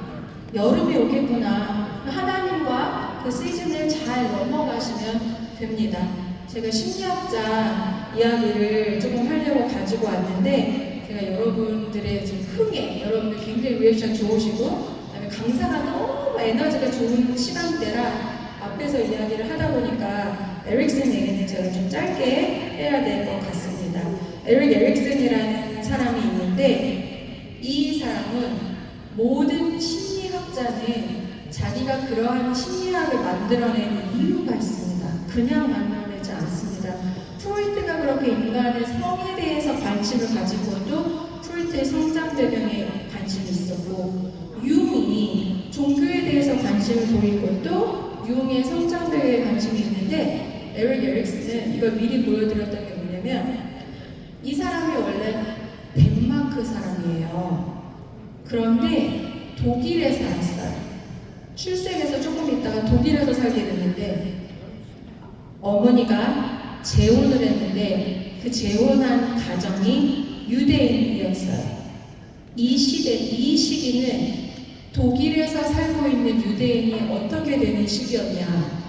여름이 오겠구나, 하나님과 그 시즌을 잘 넘어가시면 됩니다. 제가 심리학자 이야기를 조금 하려고 가지고 왔는데 제가 여러분들의 지금 흥에 여러분들 굉장히 리액션 좋으시고 그다음에 강사가 너무 에너지가 좋은 시간대라 앞에서 이야기를 하다 보니까 에릭슨 얘기는 제가 좀 짧게 해야 될 것 같습니다. 에릭 에릭슨이라는 사람이 있는데 이 사람은 모든 심리학자는 자기가 그러한 심리학을 만들어내는 이유가 있습니다. 그냥 만들어내지 않습니다. 프로이트가 그렇게 인간의 성에 대해서 관심을 가진 것도 프로이트의 성장 배경에 관심이 있었고, 융이 종교에 대해서 관심을 보인 것도 융의 성장 배경에 관심이 있는데, 에릭 에릭슨은 이걸 미리 보여드렸던 게 뭐냐면 이 사람이 원래 덴마크 사람이에요. 그런데 독일에 살았어요. 출생해서 조금 있다가 독일에서 살게 됐는데 어머니가 재혼을 했는데 그 재혼한 가정이 유대인이었어요. 이 시기는 독일에서 살고 있는 유대인이 어떻게 되는 시기였냐?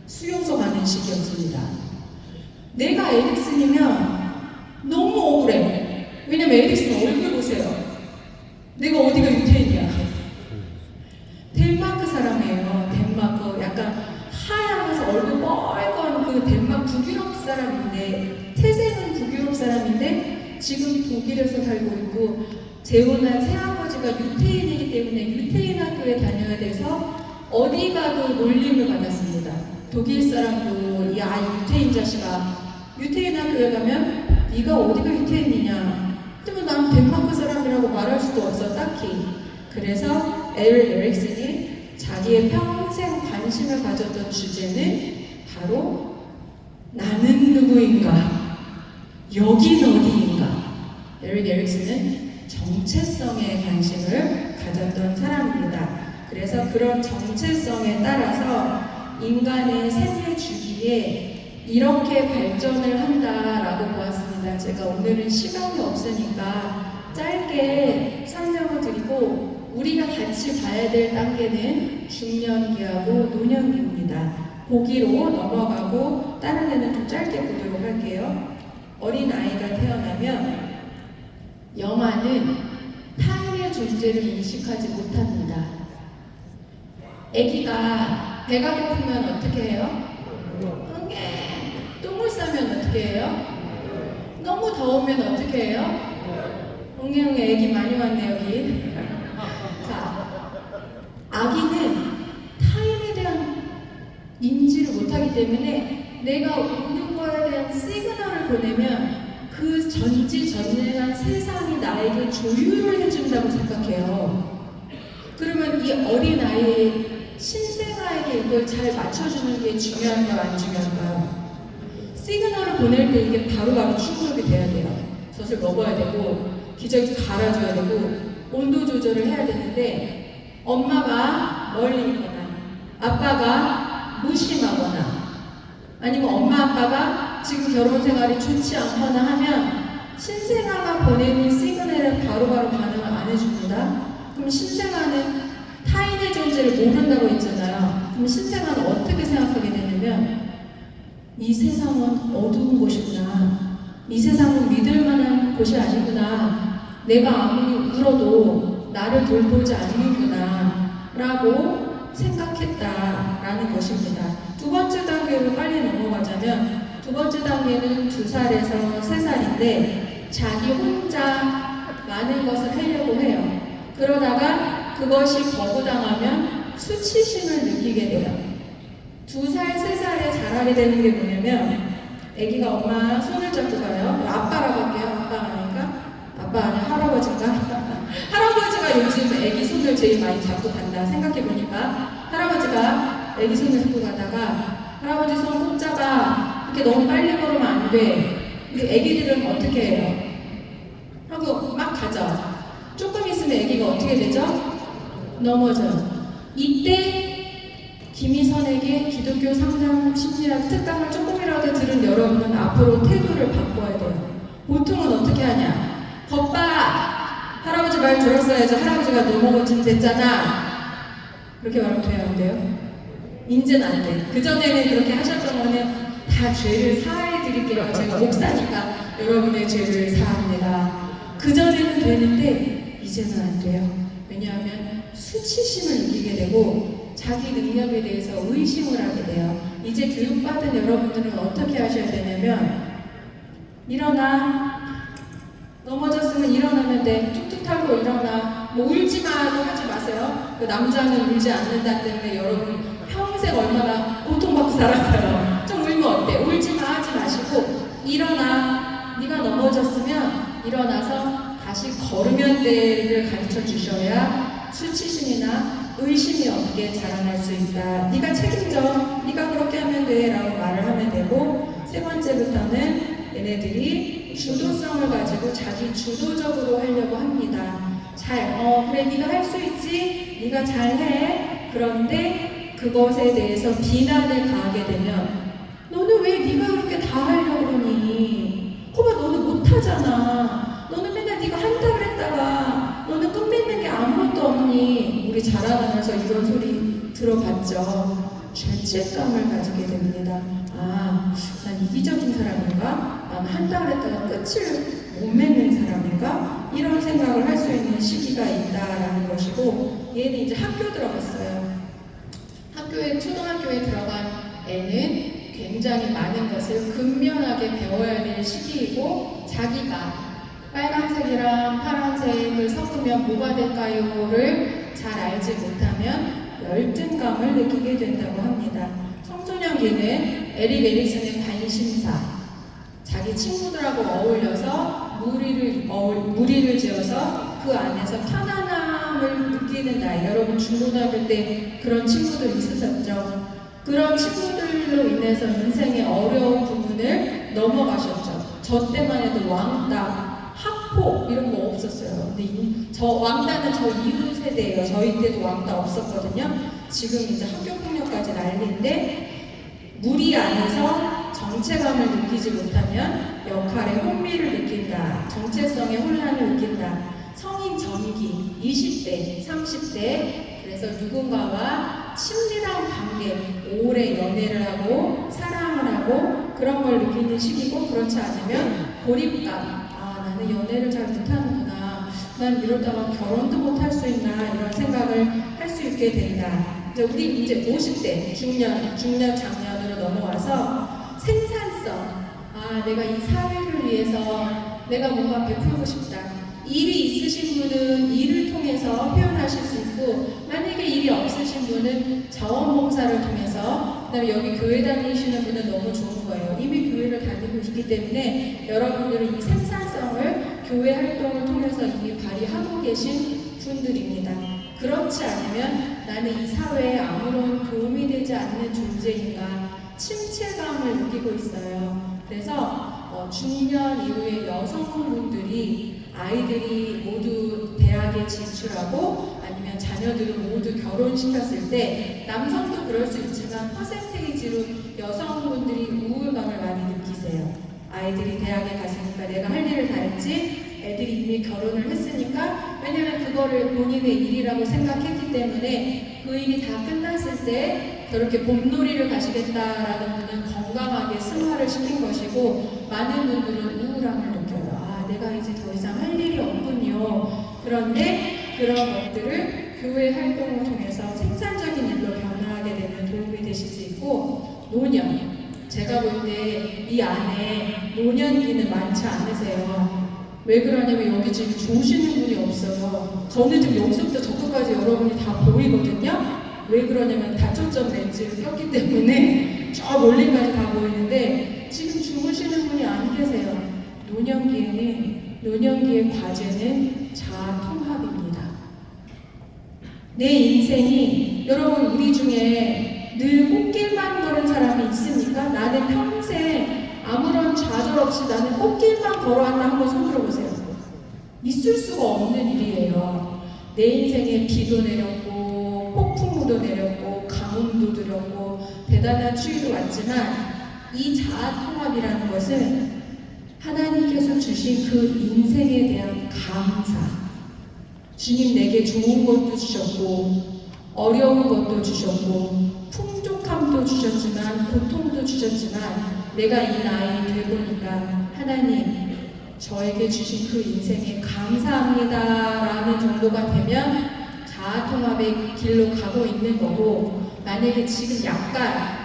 수용소 가는 시기였습니다. 내가 에릭슨이면 너무 억울해. 왜냐면 에릭슨 얼굴 보세요. 내가 어디가 유태인이야? 덴마크 사람이에요. 덴마크 약간 하얀면서 얼굴 뻘건 그 덴마크 북유럽 사람인데 태생은 북유럽 사람인데 지금 독일에서 살고 있고 재혼한 새아버지가 유태인이기 때문에 유태인 학교에 다녀야 돼서 어디 가도 놀림을 받았습니다. 독일 사람도 야 유태인 자식아, 유태인 학교에 가면 네가 어디가 유태인이냐? 근데 난 덴마크 사람이라고 말할 수도 없어 딱히. 그래서 에릭 에릭슨이 자기의 평생 관심을 가졌던 주제는 바로 나는 누구인가? 여긴 어디인가? 에릭 에릭슨은 정체성에 관심을 가졌던 사람입니다. 그래서 그런 정체성에 따라서 인간의 생애 주기에 이렇게 발전을 한다라고 보았습니다. 제가 오늘은 시간이 없으니까 짧게 설명을 드리고 우리가 같이 봐야 될 단계는 중년기하고 노년기입니다. 보기로 넘어가고 다른 애는 좀 짧게 보도록 할게요. 어린 아이가 태어나면 영아는 타인의 존재를 인식하지 못합니다. 아기가 배가 고프면 어떻게 해요? 똥을 싸면 어떻게 해요? 너무 더우면 어떻게 해요? 엉덩이 아기 많이 왔네 여기. 자, 아기는 타인에 대한 인지를 못하기 때문에 내가 웃는 거에 대한 시그널을 보내면 그 전지전능한 세상이 나에게 조율을 해준다고 생각해요. 그러면 이 어린아이의 신생아에게 이걸 잘 맞춰주는 게 중요한가요? 안 중요한가요? 시그널을 보낼 때 이게 바로바로 충족이 돼야 돼요. 젖을 먹어야 되고 기저귀 갈아줘야 되고 온도 조절을 해야 되는데 엄마가 멀리 있거나 아빠가 무심하거나 아니면 엄마 아빠가 지금 결혼 생활이 좋지 않거나 하면 신생아가 보내는 시그널에 바로바로 반응을 안 해줍니다. 그럼 신생아는 타인의 존재를 모른다고 했잖아요. 그럼 신생아는 어떻게 생각하게 되냐면 이 세상은 어두운 곳이구나. 이 세상은 믿을 만한 곳이 아니구나. 내가 아무리 울어도 나를 돌보지 않는구나 라고 생각했다라는 것입니다. 두 번째 단계로 빨리 넘어가자면 두 번째 단계는 2살에서 3살인데 자기 혼자 많은 것을 하려고 해요. 그러다가 그것이 거부당하면 수치심을 느끼게 돼요. 2살, 3살에 자라게 되는 게 뭐냐면 아기가 엄마 손을 잡고 가요. 아빠라고 할게요. 아빠가 아닌가? 아빠 아니야? 할아버지인가? 할아버지가 요즘 아기 손을 제일 많이 잡고 간다 생각해보니까 할아버지가 아기 손을 잡고 가다가 할아버지 손 꼭 잡아. 이렇게 너무 빨리 걸으면 안 돼. 근데 아기들은 어떻게 해요? 하고 막 가죠. 조금 있으면 아기가 어떻게 되죠? 넘어져요. 이때 김희선에게 기독교 상담 심리학 특강을 조금이라도 들은 여러분은 앞으로 태도를 바꿔야 돼요. 보통은 어떻게 하냐? 겉봐! 할아버지 말 들었어야죠. 할아버지가 넘어진 됐잖아. 그렇게 말하면 돼요, 안 돼요? 인제는 안 돼. 그전에는 그렇게 하셨던 거는 다 죄를 사해 드릴게요. 제가 목사니까 여러분의 죄를 사합니다. 그전에는 되는데 이제는 안 돼요. 왜냐하면 수치심을 느끼게 되고 자기 능력에 대해서 의심을 하게 돼요. 이제 교육받은 여러분들은 어떻게 하셔야 되냐면 일어나. 넘어졌으면 일어나면 돼. 툭툭 타고 일어나. 뭐 울지마도 하지 마세요. 그 남자는 울지 않는다 때문에 여러분 평생 얼마나 고통받고 살았어요. 좀 울면 어때? 울지마 하지 마시고 일어나. 네가 넘어졌으면 일어나서 다시 걸으면 돼를 가르쳐 주셔야 수치심이나 의심이 없게 자라날 수 있다. 네가 책임져. 네가 그렇게 하면 돼 라고 말을 하면 되고 세 번째부터는 얘네들이 주도성을 가지고 자기 주도적으로 하려고 합니다. 그래 네가 할 수 있지. 네가 잘해. 그런데 그것에 대해서 비난을 가하게 되면 너는 왜 네가 그렇게 다 하려고 그러니? 거봐 너는 못하잖아. 너는 맨날 네가 한다 그랬다가 너는 끝맺는 게 아무것도 없니? 우리 자라나면서 이런 소리 들어봤죠. 죄책감을 가지게 됩니다. 난 이기적인 사람인가? 난 한다 그랬다가 끝을 못 맺는 사람인가? 이런 생각을 할 수 있는 시기가 있다라는 것이고 얘는 이제 학교 들어갔어요. 초등학교에 들어간 애는 굉장히 많은 것을 근면하게 배워야 될 시기이고 자기가 빨간색이랑 파란색을 섞으면 뭐가 될까요?를 잘 알지 못하면 열등감을 느끼게 된다고 합니다. 청소년기는 에릭 에릭슨의 관심사, 자기 친구들하고 어울려서 무리를 지어서 그 안에서 편안함을 느끼는 나이. 여러분 중고등학교 때 그런 친구들 있으셨죠? 그런 친구들로 인해서 인생의 어려운 부분을 넘어가셨죠. 저 때만 해도 왕따, 사포 이런 거 없었어요. 근데 저 왕따는 저 이후 세대예요. 저희 때도 왕따 없었거든요. 지금 이제 학교폭력까지 난리인데 무리 안에서 정체감을 느끼지 못하면 역할의 혼미를 느낀다. 정체성의 혼란을 느낀다. 성인 전기, 20대, 30대 그래서 누군가와 친밀한 관계, 오래 연애를 하고 사랑을 하고 그런 걸 느끼는 시기고 그렇지 않으면 고립감, 아 나는 연애를 잘 못하는구나, 난 이러다가 결혼도 못할 수 있나 이런 생각을 할 수 있게 된다. 이제 우리 이제 50대, 중년, 장년으로 넘어와서 생산성, 아 내가 이 사회를 위해서 내가 뭔가 베풀고 싶다. 일이 있으신 분은 일을 통해서 표현하실 수 있고 만약에 일이 없으신 분은 자원봉사를 통해서 그다음에 여기 교회 다니시는 분은 너무 좋은 거예요. 이미 교회를 다니고 있기 때문에 여러분들은 이 생산성을 교회 활동을 통해서 이미 발휘하고 계신 분들입니다. 그렇지 않으면 나는 이 사회에 아무런 도움이 되지 않는 존재인가 침체감을 느끼고 있어요. 그래서 중년 이후에 여성분들이 아이들이 모두 대학에 진출하고 아니면 자녀들을 모두 결혼시켰을 때 남성도 그럴 수 있지만 퍼센테이지로 여성분들이 우울감을 많이 느끼세요. 아이들이 대학에 갔으니까 내가 할 일을 다 했지, 애들이 이미 결혼을 했으니까, 왜냐면 그거를 본인의 일이라고 생각했기 때문에 그 일이 다 끝났을 때 저렇게 봄놀이를 가시겠다라는 분은 건강하게 승화를 시킨 것이고 많은 분들은 우울함을 느껴요. 아, 내가 이제 더 이상 할 일이 없군요. 그런데 그런 것들을 교회 활동을 통해서 생산적인 일로 변화하게 되면 도움이 되실 수 있고, 노년, 제가 볼 때 이 안에 노년기는 많지 않으세요. 왜 그러냐면 여기 지금 좋으시는 분이 없어요. 저는 지금 여기서부터 저끝까지 여러분이 다 보이거든요. 왜 그러냐면 다초점 렌즈를 꼈기 때문에 저 멀리까지 다 보이는데 지금 주무시는 분이 안 계세요. 노년기의 과제는 자아통합입니다. 내 인생이, 여러분 우리 중에 늘 꽃길만 걸은 사람이 있습니까? 나는 평생 아무런 좌절 없이 나는 꽃길만 걸어왔나 한번 손 들어보세요. 있을 수가 없는 일이에요. 내 인생에 비도 내렸고 폭풍우도 내렸고 가뭄도 들었고 대단한 추위도 왔지만 이 자아통합이라는 것은 하나님께서 주신 그 인생에 대한 감사, 주님 내게 좋은 것도 주셨고 어려운 것도 주셨고 풍족함도 주셨지만 고통도 주셨지만 내가 이 나이 되보니까 하나님 저에게 주신 그 인생에 감사합니다 라는 정도가 되면 자아통합의 길로 가고 있는 거고, 만약에 지금 약간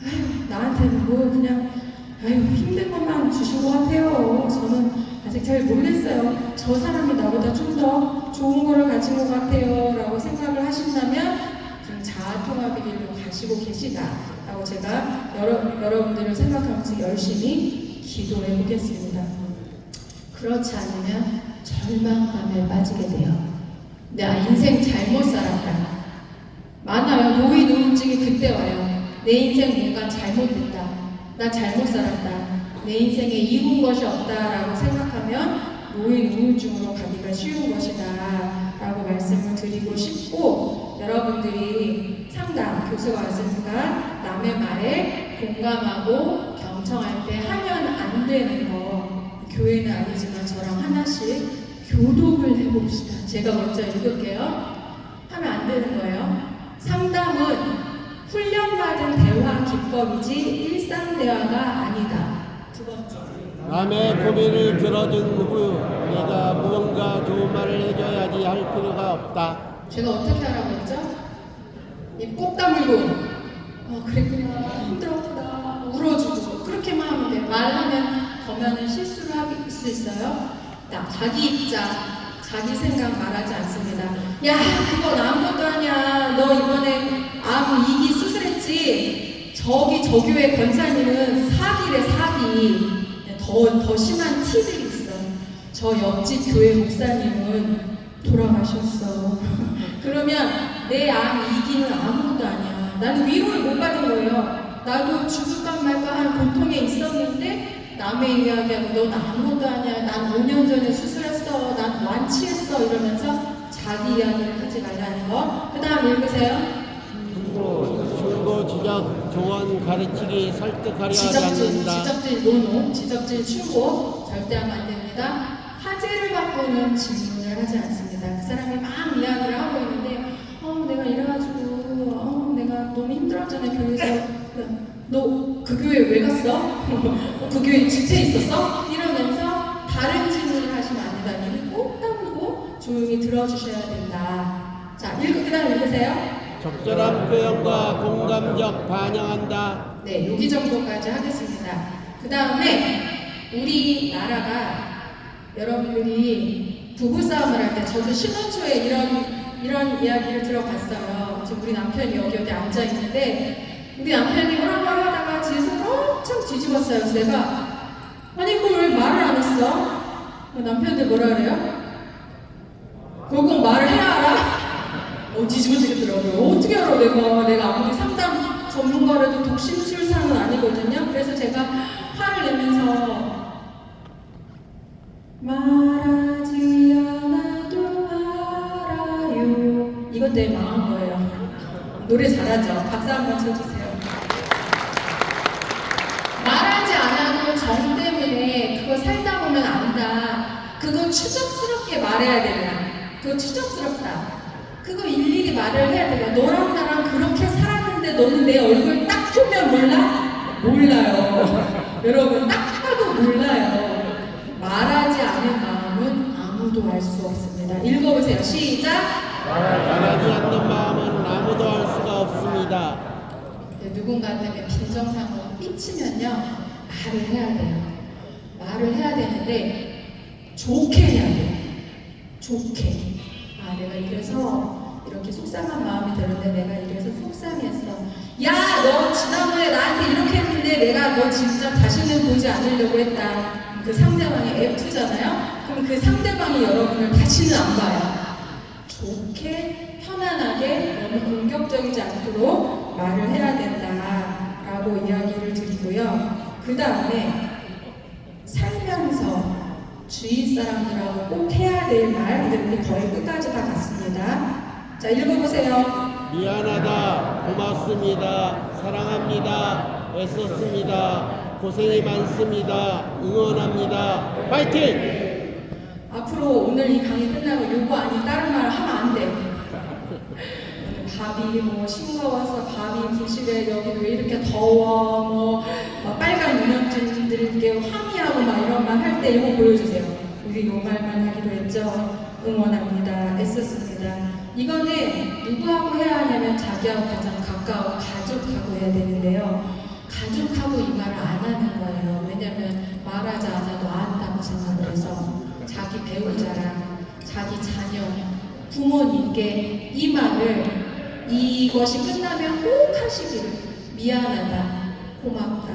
아유 나한테는 뭐 그냥 아유 힘든 것만 주신 것 같아요, 저는 아직 잘 모르겠어요, 저 사람이 나보다 좀 더 좋은 거를 가진 것 같아요 라고 생각을 하신다면 지금 자아통합의 길로 가시고 계시다 라고 제가 여러분들을 생각하면서 열심히 기도해 보겠습니다. 그렇지 않으면 절망감에 빠지게 돼요. 나 인생 잘못 살았다. 많아요. 노인 우울증이 그때 와요. 내 인생 뭔가 잘못됐다. 나 잘못 살았다. 내 인생에 이룬 것이 없다라고 생각하면 노인 우울증으로 가기가 쉬운 것이다 라고 말씀을 드리고 싶고, 여러분들이 상담 교수가 왔으니까 남의 말에 공감하고 경청할 때 하면 안 되는 거, 교회는 아니지만 저랑 하나씩 교독을 해봅시다. 제가 먼저 읽을게요. 하면 안 되는 거예요. 상담은 훈련받은 대화 기법이지 일상 대화가 아니다. 두 번째. 남의 고민을 들어준 후 내가 무언가 좋은 말을 해줘야지 할 필요가 없다. 제가 어떻게 하라고 했죠? 입 꼭 다물고 그랬구나, 힘들었구나, 울어주고 그렇게만 하면 돼요. 말하면 더면은 실수를 할 수 있어요. 자기 입장, 자기 생각 말하지 않습니다. 야 그건 아무것도 아니야, 너 이번에 암 2기 수술했지? 저기 저 교회 권사님은 사기래, 사기. 더 심한 티들이 있어. 저 옆집 교회 목사님은 돌아가셨어. 그러면 내 암 2기는 아무것도 아니야. 나는 위로를 못 받은 거예요. 나도 죽을까 말까 하는 고통에 있었는데 남의 이야기하고 넌 아무것도 아니야, 난 5년 전에 수술했어, 난 완치했어 이러면서 자기 이야기를 하지 말라는 거. 그 다음 읽으세요. 충고, 지적, 조언, 가르치기, 설득하려 하지 않는다. 지적질 노노, 지적질 충고 절대 하면 안 됩니다. 화제를 바꾸는 질문을 하지 않습니다. 그 사람이 막 이야기를 하고 있는데 내가 이래가지고 내가 너무 힘들었잖아 교회에서. 너 그 교회 왜 갔어? 그 교회 집회 있었어? 이러면서 다른 질문을 하시면 안 된다. 이를 꼭 따르고 조용히 들어주셔야 된다. 자, 그 다음 읽으세요. 적절한 표현과 공감적 반영한다. 네, 여기 정도까지 하겠습니다. 그 다음에 우리나라가 여러분들이 부부싸움을 할 때 저도 신혼 초에 이런 이야기를 들어봤어요. 지금 우리 남편이 여기 어디 앉아 있는데 우리 남편이 뭐라고 하다가 뒤에서 엄청 뒤집었어요. 그래서 내가 아니 그걸 왜 말을 안 했어? 남편들 뭐라 그래요? 그거 말을 해야 알아? 뒤집어지겠더라고요. 어떻게 알아 내가 아무리 상담 전문가라도 독심술사는 아니거든요. 그래서 제가 화를 내면서 말하지 않아도 알아요. 이것 때문에 망한 거예요. 노래 잘하죠? 박수 한번 쳐주세요. 말하지 않아도 정 때문에 그거 살다 보면 안다. 그거 추접스럽게 말해야 되나? 그거 추접스럽다. 그거 일일이 말을 해야 되나? 너랑 나랑 그렇게 살았는데 너는 내 얼굴 딱 보면 몰라? 몰라요. 여러분 딱 봐도 몰라요. 말하지 않은 마음은 아무도 알 수 없습니다. 읽어보세요. 시작! 말하지 않는 마음은 아무도 알 수가 없습니다. 누군가한테 빈정상으로 삐치면요 말을 해야 돼요. 말을 해야 되는데 좋게 해야 돼요. 좋게. 내가 이래서 이렇게 속상한 마음이 드는데 내가 이래서 속상했어. 야, 너 지난번에 나한테 이렇게 했는데 내가 너 진짜 다시는 보지 않으려고 했다. 그 상대방이 F잖아요. 그럼 그 상대방이 여러분을 다시는 안 봐요. 좋게, 편안하게, 너무 공격적이지 않도록 말을 해야 된다라고 이야기를 드리고요. 그 다음에 살면서 주위 사람들하고 꼭 해야 될 말, 근데 우리 거의 끝까지 다 갔습니다. 자, 읽어보세요. 미안하다, 고맙습니다, 사랑합니다, 애썼습니다, 고생이 많습니다, 응원합니다, 파이팅! 앞으로 오늘 이 강의 끝나고 요거 아닌 다른 말 하면 안 돼. 밥이 뭐 싱거워서 밥이 부실해, 여기 왜 이렇게 더워, 뭐 빨간 유년진들께 항의하고 막 이런 말 할 때 이거 보여주세요. 우리 요 말만 하기로 했죠. 응원합니다, 애썼습니다. 이거는 누구하고 해야 하냐면 자기하고 가장 가까운 가족하고 해야 되는데요. 가족하고 이 말을 안 하는 거예요. 왜냐면 말하지 않아도 안다고 생각을 해서 자기 배우자랑 자기 자녀, 부모님께 이 말을 이것이 끝나면 꼭 하시기를. 미안하다, 고맙다,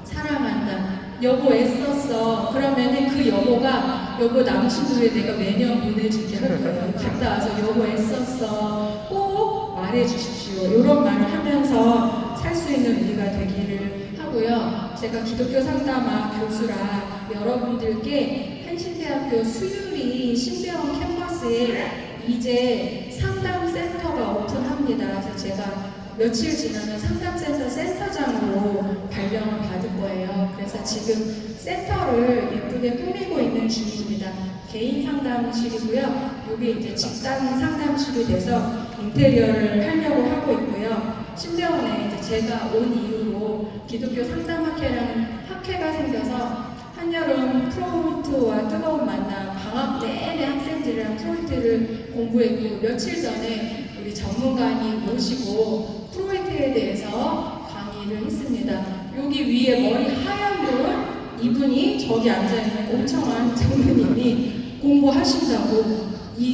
사랑한다, 여보 애썼어. 그러면은 그 여보가 여보 남친구에 내가 매년 보내줄게 할 거예요. 갔다 와서 여보 애썼어 꼭 말해주십시오. 이런 말을 하면서 살 수 있는 우리가 되기를 하고요. 제가 기독교 상담학 교수라 여러분들께 한신대학교 수유리 신대원 캠퍼스에 이제 상담센터가 오픈합니다. 그래서 제가 며칠 지나면 상담센터 센터장으로 발령을 받을 거예요. 그래서 지금 센터를 예쁘게 꾸미고 있는 중입니다. 개인 상담실이고요. 여기 이제 직장 상담실이 돼서 인테리어를 하려고 하고 있고요. 신대원에 이제 제가 온 이후로 기독교 상담학회라는 학회가 생겨서 한여름 프로모트와 뜨거운 만남, 방학 내내 학생들이랑 프로이트를 공부했고 며칠 전에 우리 전문가님 모시고 프로이트에 대해서 강의를 했습니다. 여기 위에 머리 하얀 분, 이분이 저기 앉아있는 오청환 장로님이 공부하신다고 이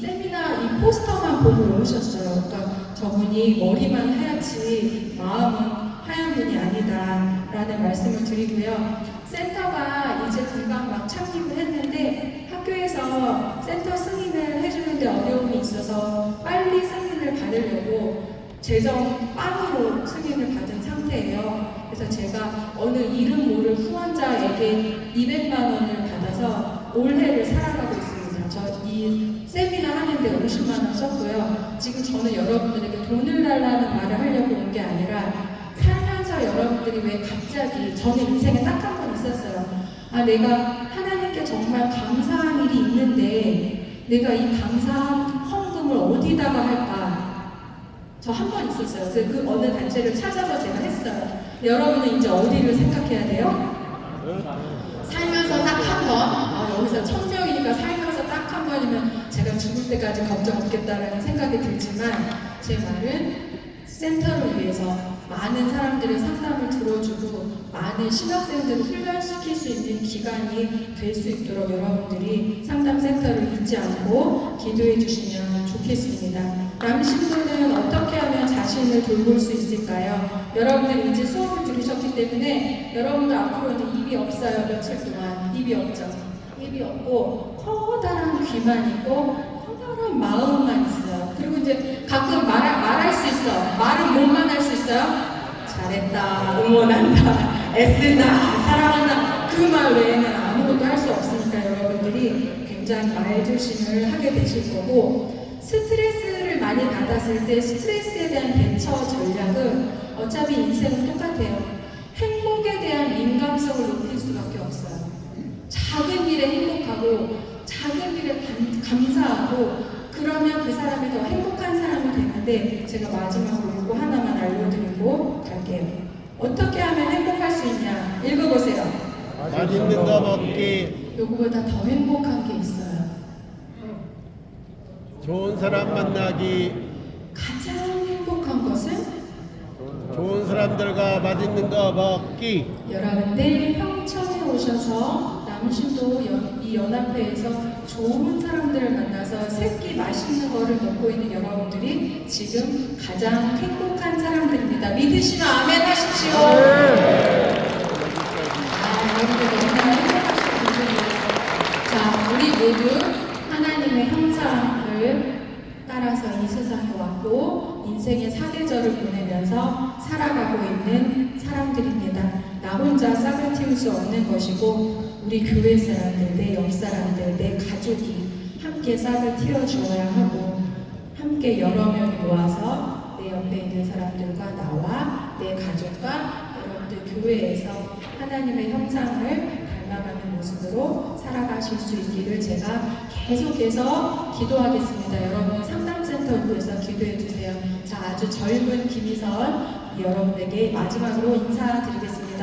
세미나 이 포스터만 보고 오셨어요. 그러니까 저분이 머리만 하얗지 마음은 하얀 분이 아니다 라는 말씀을 드리고요. 센터가 이제 금방 막 창립을 했는데 학교에서 센터 승인을 해주는데 어려움이 있어서 빨리 승인을 받으려고 재정 빵으로 승인을 받은 상태예요. 그래서 제가 어느 이름 모를 후원자에게 200만 원을 받아서 올해를 살아가고 있습니다. 저 이 세미나 하는데 50만 원 썼고요. 지금 저는 여러분들에게 돈을 달라는 말을 하려고 온 게 아니라 살면서 여러분들이 왜 갑자기 저는 인생에 딱 한 번 있었어요. 아, 내가 하나님께 정말 감사한 일이 있는데 내가 이 감사한 헌금을 어디다가 할까? 저 한 번 있었어요. 그 어느 단체를 찾아서 제가 했어요. 여러분은 이제 어디를 생각해야 돼요? 살면서 딱 한 번. 아, 여기서 1000명이니까 살면서 딱 한 번이면 제가 죽을 때까지 걱정 없겠다라는 생각이 들지만 제 말은 센터를 위해서 많은 사람들의 상담을 들어주고 많은 신학생들을 훈련시킬 수 있는 기간이 될 수 있도록 여러분들이 상담센터를 잊지 않고 기도해 주시면 좋겠습니다. 남신부는 어떻게 하면 자신을 돌볼 수 있을까요? 여러분들이 이제 수업을 들으셨기 때문에 여러분들 앞으로는 입이 없어요. 며칠 동안 입이 없죠. 입이 없고 커다란 귀만 있고 커다란 마음만 있어요. 그리고 이제 가끔 말할 수 있어. 말은 뭐만 할 수 있어요? 잘했다, 응원한다, 애쓴다, 사랑한다. 그 말 외에는 아무것도 할 수 없으니까 여러분들이 굉장히 말조심을 하게 되실 거고, 스트레스를 많이 받았을 때 스트레스에 대한 대처 전략은 어차피 인생은 똑같아요. 행복에 대한 민감성을 높일 수밖에 없어요. 작은 일에 행복하고 작은 일에 감사하고 그러면 그 사람이 더 행복한 사람이 되는데, 제가 마지막으로 이거 하나만 알려드리고 갈게요. 어떻게 하면 행복할 수 있냐? 읽어보세요. 맛있는 거 먹기, 요거보다 더 행복한 게 있어요. 좋은 사람 만나기, 가장 행복한 것은 좋은 사람들과 맛있는 거 먹기. 여러분들 평촌에 오셔서 남신도 이 연합회에서 좋은 사람들을 만나서 새끼 맛있는 거를 먹고 있는 여러분들이 지금 가장 행복한 사람들입니다. 믿으시면 아멘 하십시오. 여러분들 너무나 행복하신 분들이에요. 자, 우리 모두 하나님의 형상을 따라서 이 세상에 왔고 인생의 사계절을 보내면서 살아가고 있는 사람들입니다. 나 혼자 싹을 틔울 수 없는 것이고 우리 교회 사람들, 내 옆 사람들, 내 가족이 함께 싹을 틔워주어야 하고, 함께 여러 명이 모아서 내 옆에 있는 사람들과 나와 내 가족과 여러분들 교회에서 하나님의 형상을 닮아가는 모습으로 살아가실 수 있기를 제가 계속해서 기도하겠습니다. 여러분 상담센터에서 기도해 주세요. 자, 아주 젊은 김희선 여러분에게 마지막으로 인사드리겠습니다.